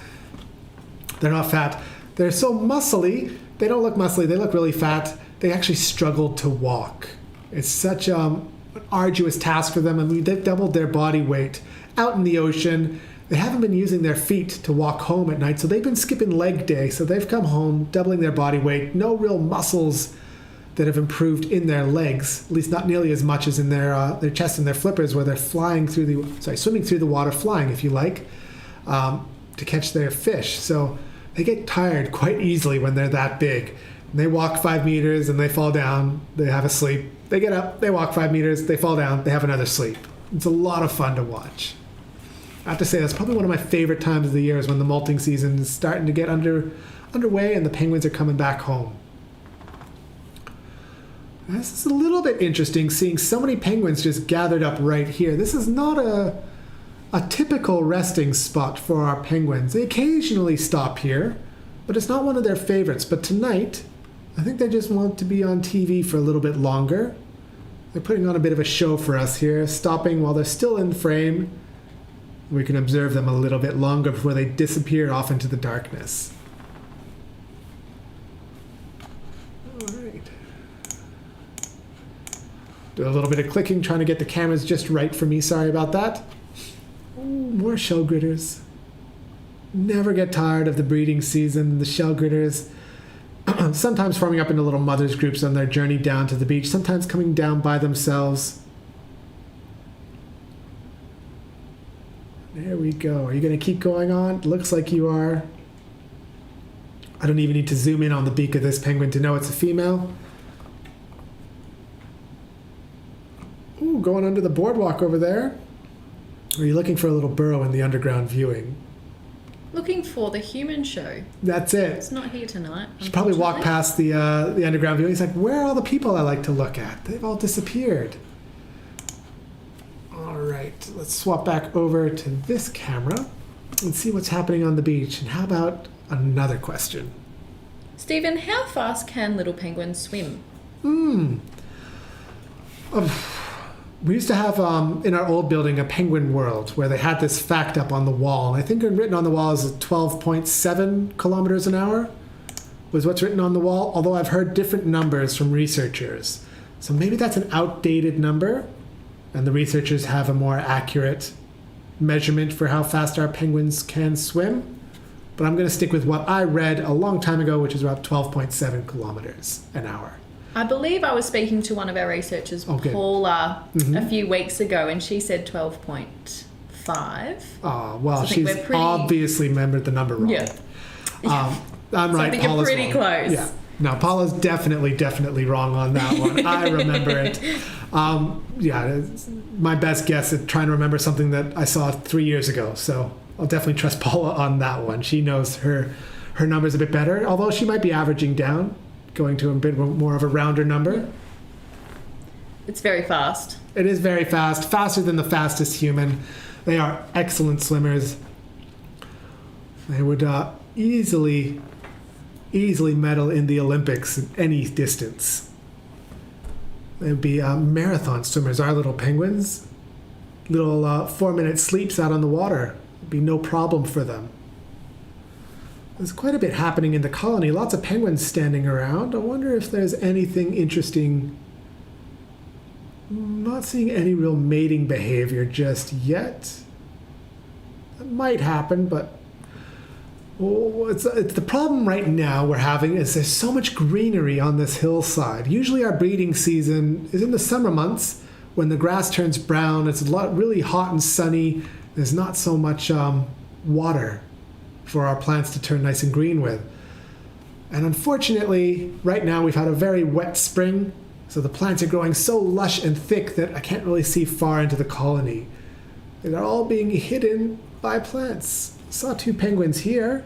They're not fat. They're so muscly. They don't look muscly. They look really fat. They actually struggle to walk. It's such an arduous task for them. I mean, they've doubled their body weight out in the ocean. They haven't been using their feet to walk home at night, so they've been skipping leg day. So they've come home, doubling their body weight. No real muscles that have improved in their legs, at least not nearly as much as in their chest and their flippers, where they're swimming through the water, flying, if you like, to catch their fish. So they get tired quite easily when they're that big. And they walk 5 meters and they fall down. They have a sleep. They get up. They walk 5 meters. They fall down. They have another sleep. It's a lot of fun to watch. I have to say that's probably one of my favorite times of the year is when the molting season is starting to get underway and the penguins are coming back home. This is a little bit interesting, seeing so many penguins just gathered up right here. This is not a typical resting spot for our penguins. They occasionally stop here, but it's not one of their favorites. But tonight, I think they just want to be on TV for a little bit longer. They're putting on a bit of a show for us here, stopping while they're still in frame. We can observe them a little bit longer before they disappear off into the darkness. All right. Do a little bit of clicking, trying to get the cameras just right for me. Sorry about that. Ooh, more shell gritters. Never get tired of the breeding season. The shell gritters, sometimes forming up into little mothers groups on their journey down to the beach, sometimes coming down by themselves. There we go. Are you going to keep going on? Looks like you are. I don't even need to zoom in on the beak of this penguin to know it's a female. Ooh, going under the boardwalk over there. Or are you looking for a little burrow in the underground viewing? Looking for the human show. That's it. It's not here tonight. She probably walked past the underground viewing. He's like, where are all the people I like to look at? They've all disappeared. All right, let's swap back over to this camera and see what's happening on the beach. And how about another question? Stephen, how fast can little penguins swim? We used to have, in our old building, a penguin world where they had this fact up on the wall. And I think written on the wall is 12.7 kilometers an hour was what's written on the wall, although I've heard different numbers from researchers. So maybe that's an outdated number, and the researchers have a more accurate measurement for how fast our penguins can swim. But I'm going to stick with what I read a long time ago, which is about 12.7 kilometers an hour. I believe I was speaking to one of our researchers, Okay. Paula, a few weeks ago, and she said 12.5. Oh, well, So I think she's we're pretty- obviously remembered the number wrong. Yeah. I'm right. I think you're Paula's pretty wrong. close. Yeah. No, Paula's definitely wrong on that one. I remember it. It's my best guess at trying to remember something that I saw 3 years ago. So I'll definitely trust Paula on that one. She knows her numbers a bit better, although she might be averaging down, going to a bit more of a rounder number. It's very fast. It is very fast, faster than the fastest human. They are excellent swimmers. They would easily medal in the Olympics in any distance. They would be marathon swimmers, our little penguins. Little 4-minute sleeps out on the water would be no problem for them. There's quite a bit happening in the colony. Lots of penguins standing around. I wonder if there's anything interesting. Not seeing any real mating behavior just yet. It might happen, but it's the problem right now we're having is there's so much greenery on this hillside. Usually our breeding season is in the summer months when the grass turns brown. It's really hot and sunny. There's not so much water for our plants to turn nice and green with. And unfortunately, right now we've had a very wet spring, so the plants are growing so lush and thick that I can't really see far into the colony. They're all being hidden by plants. I saw 2 penguins here.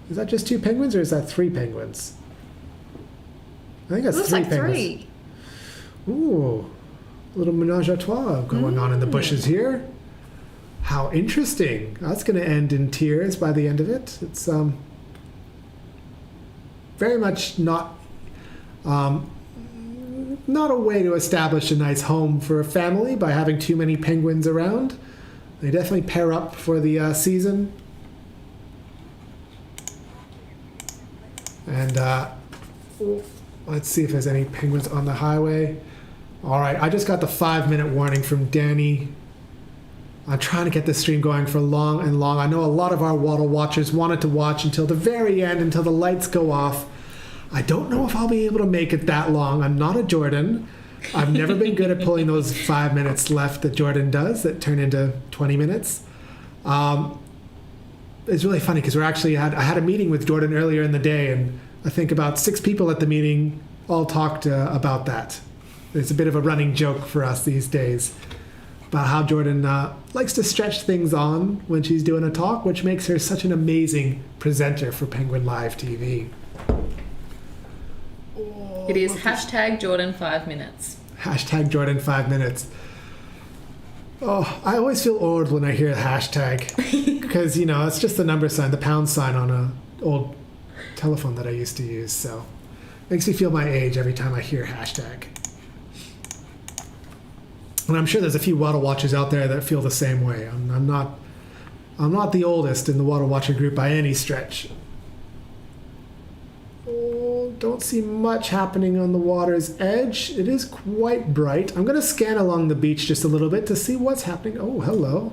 Is that just 2 penguins or is that 3 penguins? I think that's Looks 3 like penguins. 3. Ooh, a little menage a trois going on in the bushes here. How interesting. That's going to end in tears by the end of it. It's very much not a way to establish a nice home for a family by having too many penguins around. They definitely pair up for the season. And let's see if there's any penguins on the highway. All right, I just got the 5-minute warning from Danny. I'm trying to get this stream going for long and long. I know a lot of our Waddle watchers wanted to watch until the very end, until the lights go off. I don't know if I'll be able to make it that long. I'm not a Jordan. I've never been good at pulling those 5 minutes left that Jordan does that turn into 20 minutes. It's really funny because I had a meeting with Jordan earlier in the day, and I think about 6 people at the meeting all talked about that. It's a bit of a running joke for us these days. about how Jordan likes to stretch things on when she's doing a talk, which makes her such an amazing presenter for Penguin Live TV. It is hashtag Jordan 5 minutes. Hashtag Jordan 5 minutes. Oh, I always feel old when I hear hashtag because, it's just the number sign, the pound sign on a old telephone that I used to use. So makes me feel my age every time I hear hashtag. And I'm sure there's a few Water Watchers out there that feel the same way. I'm not the oldest in the Water Watcher group by any stretch. Oh, don't see much happening on the water's edge. It is quite bright. I'm going to scan along the beach just a little bit to see what's happening. Oh, hello.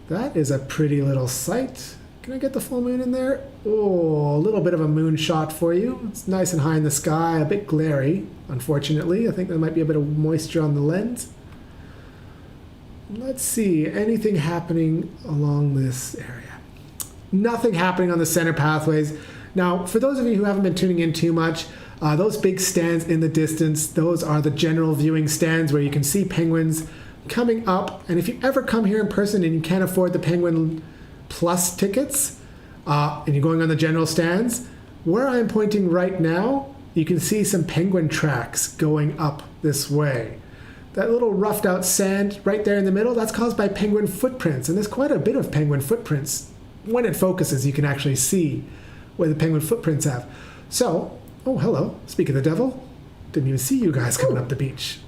That is a pretty little sight. Can I get the full moon in there? Oh, a little bit of a moon shot for you. It's nice and high in the sky, a bit glary, unfortunately. I think there might be a bit of moisture on the lens. Let's see, anything happening along this area? Nothing happening on the center pathways. Now, for those of you who haven't been tuning in too much, those big stands in the distance, those are the general viewing stands where you can see penguins coming up. And if you ever come here in person and you can't afford the Penguin Plus tickets, and you're going on the general stands, where I'm pointing right now, you can see some penguin tracks going up this way. That little roughed out sand right there in the middle, that's caused by penguin footprints. And there's quite a bit of penguin footprints. When it focuses, you can actually see where the penguin footprints have. So, oh, hello. Speak of the devil. Didn't even see you guys coming up the beach.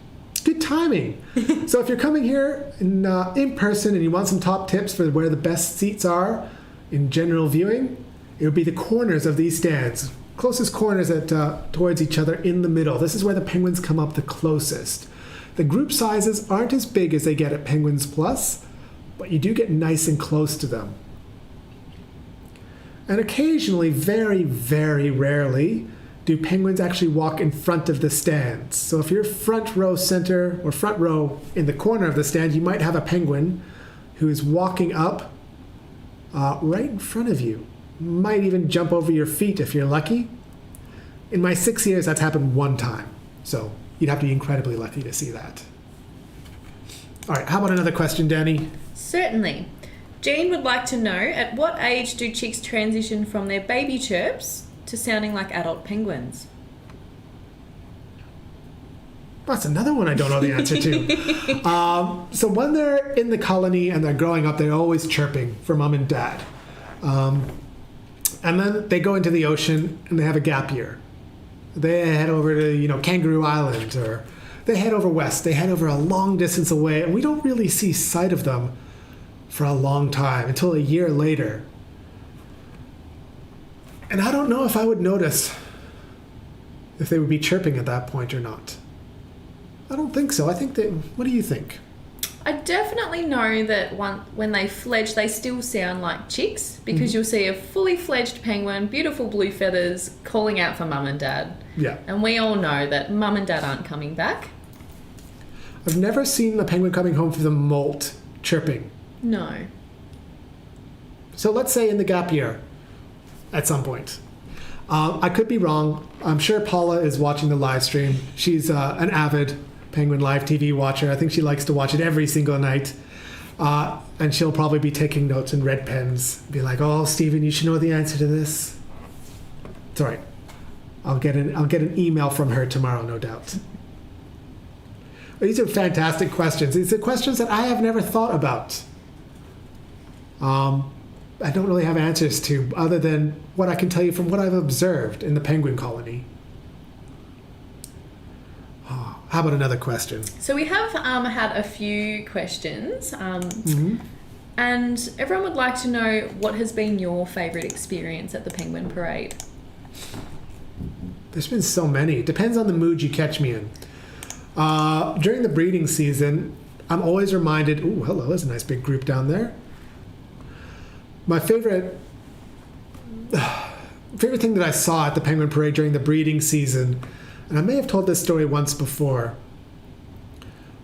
Good timing. So if you're coming here in person and you want some top tips for where the best seats are in general viewing, it would be the corners of these stands. Closest corners towards each other in the middle. This is where the penguins come up the closest. The group sizes aren't as big as they get at Penguins Plus, but you do get nice and close to them. And occasionally, very, very rarely, do penguins actually walk in front of the stands. So if you're front row center or front row in the corner of the stand, you might have a penguin who is walking up right in front of you. Might even jump over your feet if you're lucky. In my 6 years, that's happened one time. So you'd have to be incredibly lucky to see that. All right, how about another question, Danny? Certainly. Jean would like to know, at what age do chicks transition from their baby chirps to sounding like adult penguins? That's another one I don't know the answer to. So when they're in the colony and they're growing up, they're always chirping for mom and dad. And then they go into the ocean and they have a gap year. They head over to, Kangaroo Island, or they head over west. They head over a long distance away, and we don't really see sight of them for a long time, until a year later. And I don't know if I would notice if they would be chirping at that point or not. I don't think so. I think that, what do you think? I definitely know that when they fledge, they still sound like chicks, because you'll see a fully fledged penguin, beautiful blue feathers, calling out for mum and dad. Yeah. And we all know that mum and dad aren't coming back. I've never seen the penguin coming home from the molt chirping. No. So let's say in the gap year, at some point. I could be wrong. I'm sure Paula is watching the live stream. She's an avid Penguin Live TV watcher. I think she likes to watch it every single night. And she'll probably be taking notes in red pens. Be like, oh, Stephen, you should know the answer to this. It's all right. I'll get an email from her tomorrow, no doubt. These are fantastic questions. These are questions that I have never thought about. I don't really have answers to, other than what I can tell you from what I've observed in the penguin colony. Oh, how about another question? So we have had a few questions, and everyone would like to know, what has been your favourite experience at the Penguin Parade? There's been so many. It depends on the mood you catch me in. During the breeding season, I'm always reminded, ooh, hello, there's a nice big group down there. My favorite thing that I saw at the Penguin Parade during the breeding season, and I may have told this story once before,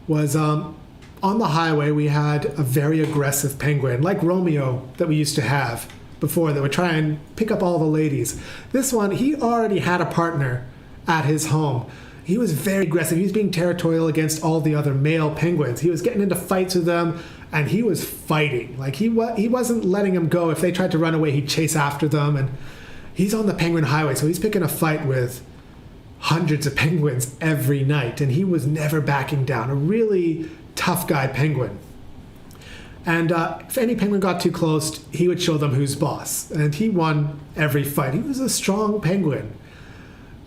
was on the highway we had a very aggressive penguin, like Romeo that we used to have before, that would try and pick up all the ladies. This one, he already had a partner at his home. he was very aggressive. He was being territorial against all the other male penguins. He was getting into fights with them, and he was fighting. Like he wasn't letting them go. If they tried to run away, he'd chase after them. And he's on the penguin highway, so he's picking a fight with hundreds of penguins every night, and he was never backing down. A really tough guy penguin. And if any penguin got too close, he would show them who's boss. And he won every fight. He was a strong penguin.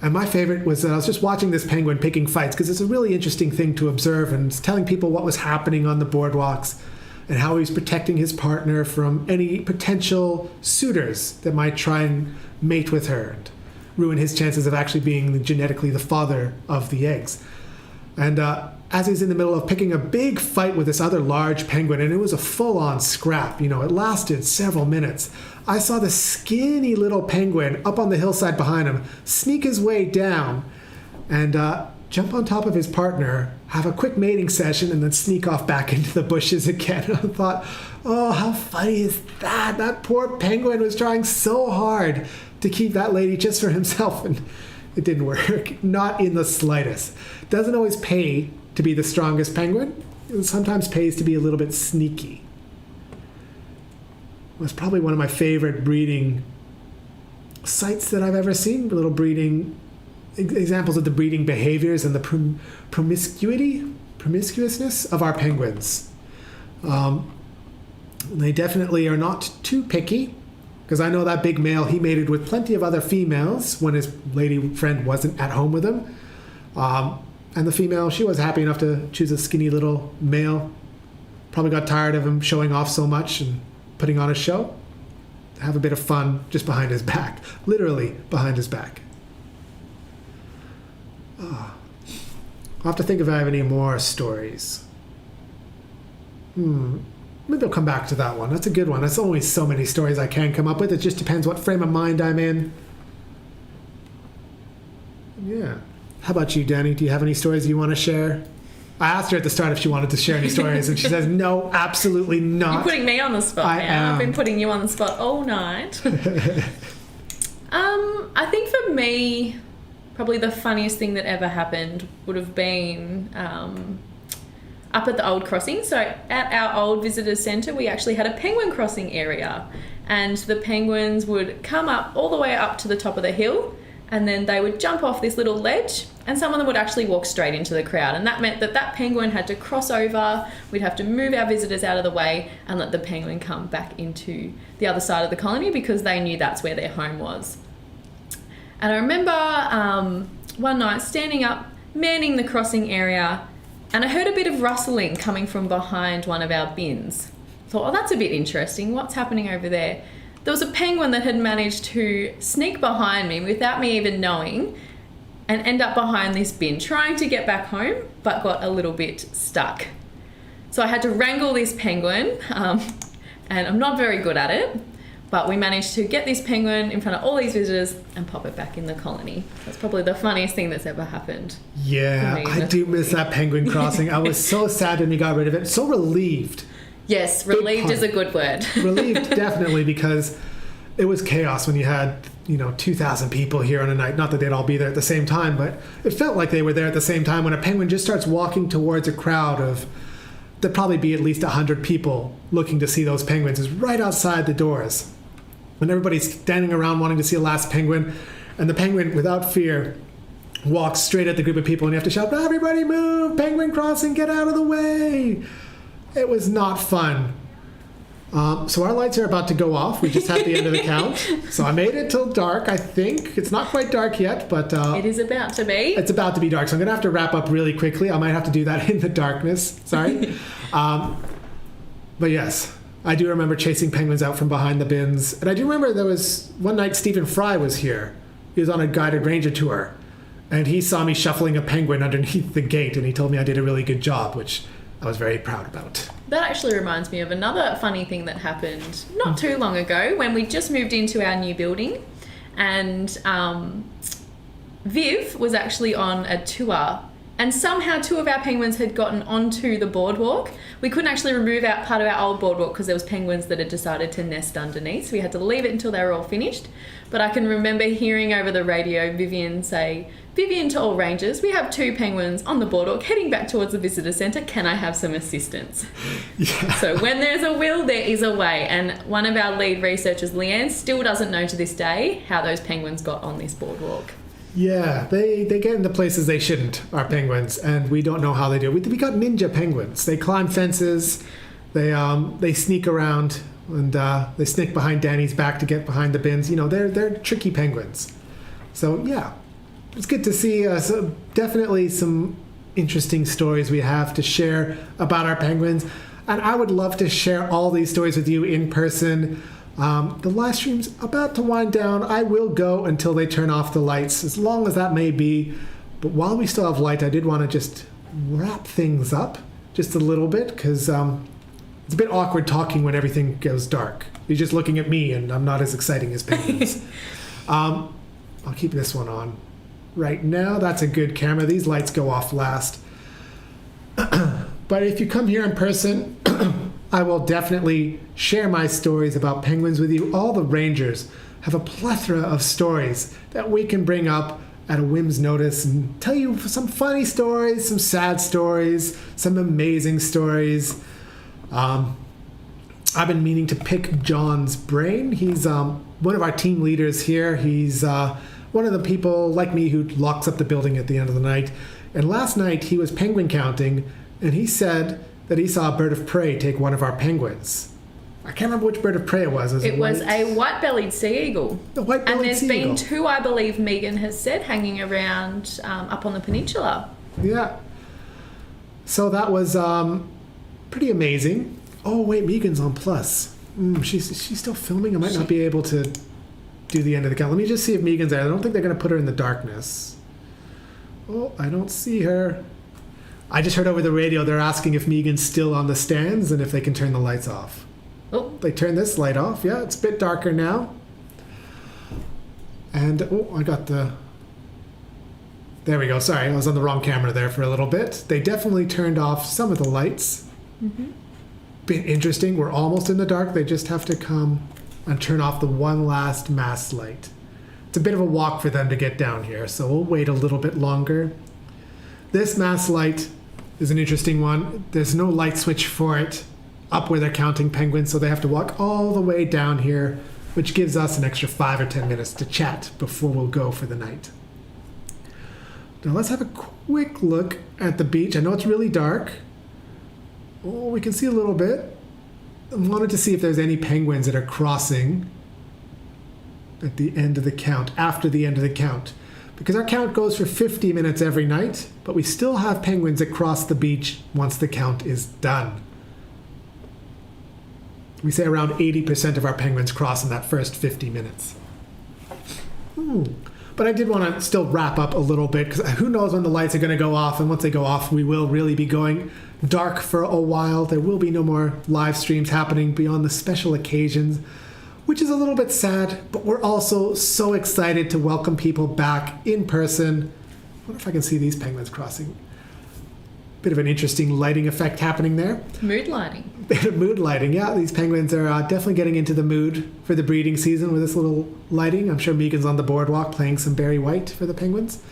And my favorite was that I was just watching this penguin picking fights, because it's a really interesting thing to observe, and telling people what was happening on the boardwalks and how he was protecting his partner from any potential suitors that might try and mate with her and ruin his chances of actually being genetically the father of the eggs. And as he's in the middle of picking a big fight with this other large penguin, and it was a full-on scrap, it lasted several minutes, I saw the skinny little penguin up on the hillside behind him sneak his way down and jump on top of his partner, have a quick mating session, and then sneak off back into the bushes again. And I thought, oh, how funny is that? That poor penguin was trying so hard to keep that lady just for himself, and it didn't work. Not in the slightest. Doesn't always pay to be the strongest penguin. It sometimes pays to be a little bit sneaky. It was probably one of my favorite breeding sites that I've ever seen. Little breeding examples of the breeding behaviors and the promiscuousness of our penguins. They definitely are not too picky, because I know that big male, he mated with plenty of other females when his lady friend wasn't at home with him. And the female, she was happy enough to choose a skinny little male. Probably got tired of him showing off so much and putting on a show. Have a bit of fun just behind his back. Literally behind his back. I'll have to think if I have any more stories. Maybe I'll come back to that one. That's a good one. That's always so many stories I can come up with. It just depends what frame of mind I'm in. Yeah. How about you, Danny? Do you have any stories you want to share? I asked her at the start if she wanted to share any stories, and she says, no, absolutely not. You're putting me on the spot now. I've been putting you on the spot all night. I think for me, probably the funniest thing that ever happened would have been up at the old crossing. So at our old visitor centre, we actually had a penguin crossing area, and the penguins would come up all the way up to the top of the hill, and then they would jump off this little ledge, and some of them would actually walk straight into the crowd. And that meant that that penguin had to cross over. We'd have to move our visitors out of the way and let the penguin come back into the other side of the colony, because they knew that's where their home was. And I remember one night standing up, manning the crossing area, and I heard a bit of rustling coming from behind one of our bins. Thought, oh, that's a bit interesting. What's happening over there? There was a penguin that had managed to sneak behind me without me even knowing, and end up behind this bin trying to get back home, but got a little bit stuck. So I had to wrangle this penguin, and I'm not very good at it, but we managed to get this penguin in front of all these visitors and pop it back in the colony. That's probably the funniest thing that's ever happened. Yeah, I do miss that penguin crossing. I was so sad when we got rid of it. So relieved. Yes, relieved is a good word. Relieved, definitely, because it was chaos when you had 2,000 people here on a night. Not that they'd all be there at the same time, but it felt like they were there at the same time when a penguin just starts walking towards a crowd of, there'd probably be at least 100 people looking to see those penguins. It's right outside the doors. When everybody's standing around wanting to see the last penguin, and the penguin, without fear, walks straight at the group of people, and you have to shout, everybody move, penguin crossing, get out of the way. It was not fun. So our lights are about to go off. We just had the end of the count. So I made it till dark, I think. It's not quite dark yet, but... it is about to be. It's about to be dark, so I'm going to have to wrap up really quickly. I might have to do that in the darkness. Sorry. But yes, I do remember chasing penguins out from behind the bins. And I do remember there was one night Stephen Fry was here. He was on a guided ranger tour. And he saw me shuffling a penguin underneath the gate, and he told me I did a really good job, which I was very proud about. That actually reminds me of another funny thing that happened not too long ago when we just moved into our new building, and Viv was actually on a tour, And somehow 2 of our penguins had gotten onto the boardwalk. We couldn't actually remove out part of our old boardwalk because there was penguins that had decided to nest underneath. So we had to leave it until they were all finished. But I can remember hearing over the radio Vivian say, "Vivian to all rangers, we have 2 penguins on the boardwalk heading back towards the visitor centre. Can I have some assistance?" Yeah. So when there's a will, there is a way. And one of our lead researchers, Leanne, still doesn't know to this day how those penguins got on this boardwalk. Yeah, they get into places they shouldn't, our penguins, and we don't know how they do it. We got ninja penguins. They climb fences, they sneak around, and they sneak behind Danny's back to get behind the bins. You know, they're tricky penguins. So yeah, it's good to see. So definitely some interesting stories we have to share about our penguins, and I would love to share all these stories with you in person. The live stream's about to wind down. I will go until they turn off the lights, as long as that may be. But while we still have light, I did want to just wrap things up just a little bit, because it's a bit awkward talking when everything goes dark. You're just looking at me, and I'm not as exciting as penguins. I'll keep this one on right now. That's a good camera. These lights go off last. But if you come here in person, I will definitely share my stories about penguins with you. All the rangers have a plethora of stories that we can bring up at a whim's notice and tell you some funny stories, some sad stories, some amazing stories. I've been meaning to pick John's brain. He's one of our team leaders here. He's one of the people like me who locks up the building at the end of the night. And last night he was penguin counting, and he said that he saw a bird of prey take one of our penguins. I can't remember which bird of prey it was. It was a white-bellied sea eagle. The white-bellied sea eagle. And there's been 2, I believe, Megan has said, hanging around up on the peninsula. Yeah. So that was pretty amazing. Oh, wait, Megan's on plus. She's still filming? I might not be able to do the end of the count. Let me just see if Megan's there. I don't think they're going to put her in the darkness. Oh, I don't see her. I just heard over the radio they're asking if Megan's still on the stands and if they can turn the lights off. Oh, they turned this light off. Yeah, it's a bit darker now. And, I got the... There we go. Sorry, I was on the wrong camera there for a little bit. They definitely turned off some of the lights. Mm-hmm. Bit interesting. We're almost in the dark. They just have to come and turn off the one last mast light. It's a bit of a walk for them to get down here, so we'll wait a little bit longer. This mast light is an interesting one. There's no light switch for it up where they're counting penguins, so they have to walk all the way down here, which gives us an extra 5 or 10 minutes to chat before we'll go for the night. Now let's have a quick look at the beach. I know it's really dark. Oh, we can see a little bit. I wanted to see if there's any penguins that are crossing at the end of the count, after the end of the count. Because our count goes for 50 minutes every night, but we still have penguins that cross the beach once the count is done. We say around 80% of our penguins cross in that first 50 minutes. But I did want to still wrap up a little bit, because who knows when the lights are going to go off, and once they go off, we will really be going dark for a while. There will be no more live streams happening beyond the special occasions, which is a little bit sad, but we're also so excited to welcome people back in person. I wonder if I can see these penguins crossing. Bit of an interesting lighting effect happening there. Mood lighting. Mood lighting, yeah. These penguins are definitely getting into the mood for the breeding season with this little lighting. I'm sure Megan's on the boardwalk playing some Barry White for the penguins.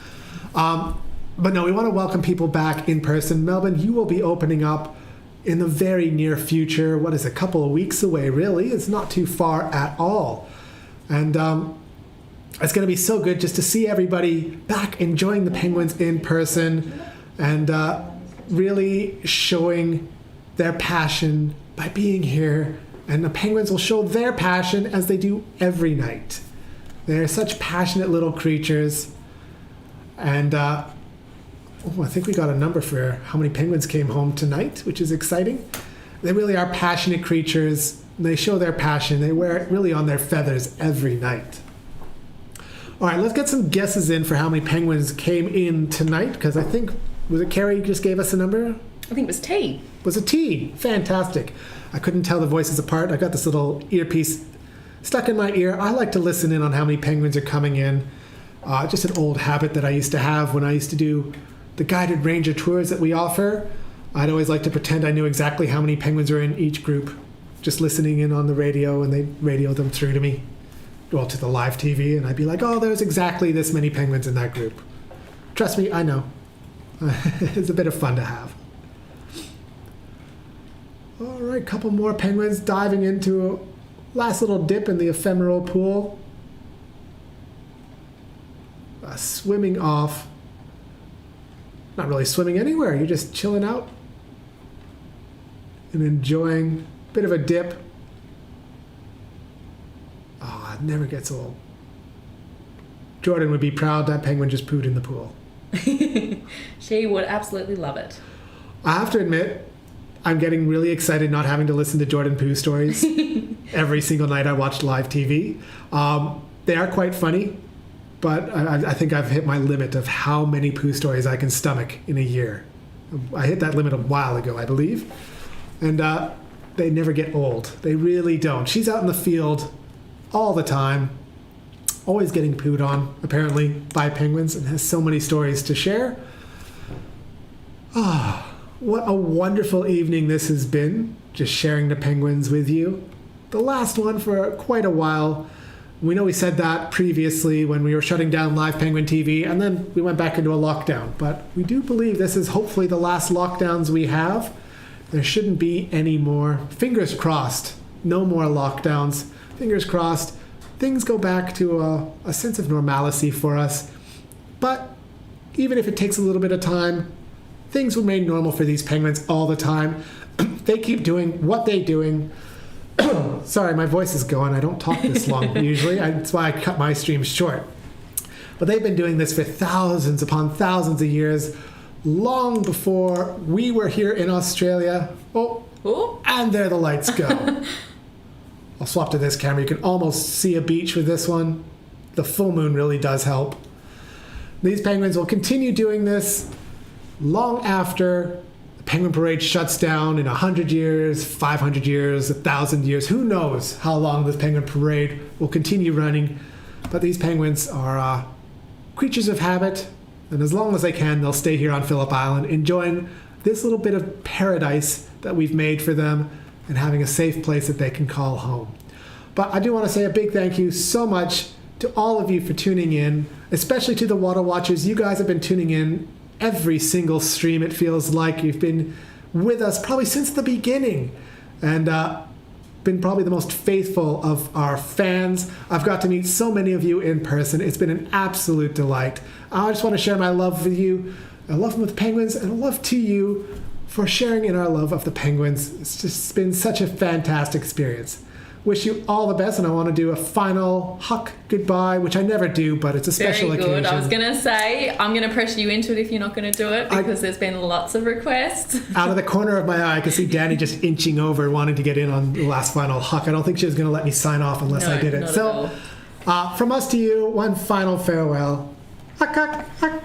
But no, we want to welcome people back in person. Melbourne, you will be opening up in the very near future. What is it, a couple of weeks away, really? It's not too far at all. And it's going to be so good just to see everybody back enjoying the penguins in person and really showing their passion by being here. And the penguins will show their passion as they do every night. They're such passionate little creatures. And I think we got a number for how many penguins came home tonight, which is exciting. They really are passionate creatures. They show their passion. They wear it really on their feathers every night. All right, let's get some guesses in for how many penguins came in tonight, because I think, was it Carrie who just gave us a number? I think it was T. Was it T? Fantastic. I couldn't tell the voices apart. I got this little earpiece stuck in my ear. I like to listen in on how many penguins are coming in. Just an old habit that I used to have when I used to do the guided ranger tours that we offer, I'd always like to pretend I knew exactly how many penguins are in each group, just listening in on the radio, and they'd radio them through to me, well, to the live TV, and I'd be like, oh, there's exactly this many penguins in that group. Trust me, I know. It's a bit of fun to have. All right, couple more penguins diving into a last little dip in the ephemeral pool. Swimming off. Not really swimming anywhere. You're just chilling out and enjoying a bit of a dip. Oh, it never gets old. Jordan would be proud that penguin just pooed in the pool. She would absolutely love it. I have to admit, I'm getting really excited not having to listen to Jordan poo stories every single night I watch live TV. They are quite funny, but I think I've hit my limit of how many poo stories I can stomach in a year. I hit that limit a while ago, I believe. And they never get old. They really don't. She's out in the field all the time, always getting pooed on, apparently, by penguins, and has so many stories to share. Ah, what a wonderful evening this has been, just sharing the penguins with you. The last one for quite a while. We know we said that previously when we were shutting down Live Penguin TV, and then we went back into a lockdown. But we do believe this is hopefully the last lockdowns we have. There shouldn't be any more. Fingers crossed. No more lockdowns. Fingers crossed. Things go back to a sense of normalcy for us. But even if it takes a little bit of time, things remain normal for these penguins all the time. They keep doing what they're doing. Sorry, my voice is going. I don't talk this long usually. That's why I cut my streams short. But they've been doing this for thousands upon thousands of years, long before we were here in Australia. Oh, and there the lights go. I'll swap to this camera. You can almost see a beach with this one. The full moon really does help. These penguins will continue doing this long after the Penguin Parade shuts down in 100 years, 500 years, 1,000 years. Who knows how long this Penguin Parade will continue running. But these penguins are creatures of habit, and as long as they can, they'll stay here on Phillip Island, enjoying this little bit of paradise that we've made for them and having a safe place that they can call home. But I do want to say a big thank you so much to all of you for tuning in, especially to the Water Watchers. You guys have been tuning in every single stream, it feels like. You've been with us probably since the beginning, and been probably the most faithful of our fans. I've got to meet so many of you in person. It's been an absolute delight. I just want to share my love with you. I love with penguins, and a love to you for sharing in our love of the penguins. It's just been such a fantastic experience. Wish you all the best, and I want to do a final Huck goodbye, which I never do, but it's a special occasion. Very good. I was going to say, I'm going to pressure you into it if you're not going to do it, because there's been lots of requests. Out of the corner of my eye, I could see Danny just inching over, wanting to get in on the last final Huck. I don't think she was going to let me sign off unless I did it. Not So, from us to you, one final farewell. Huck, Huck, Huck.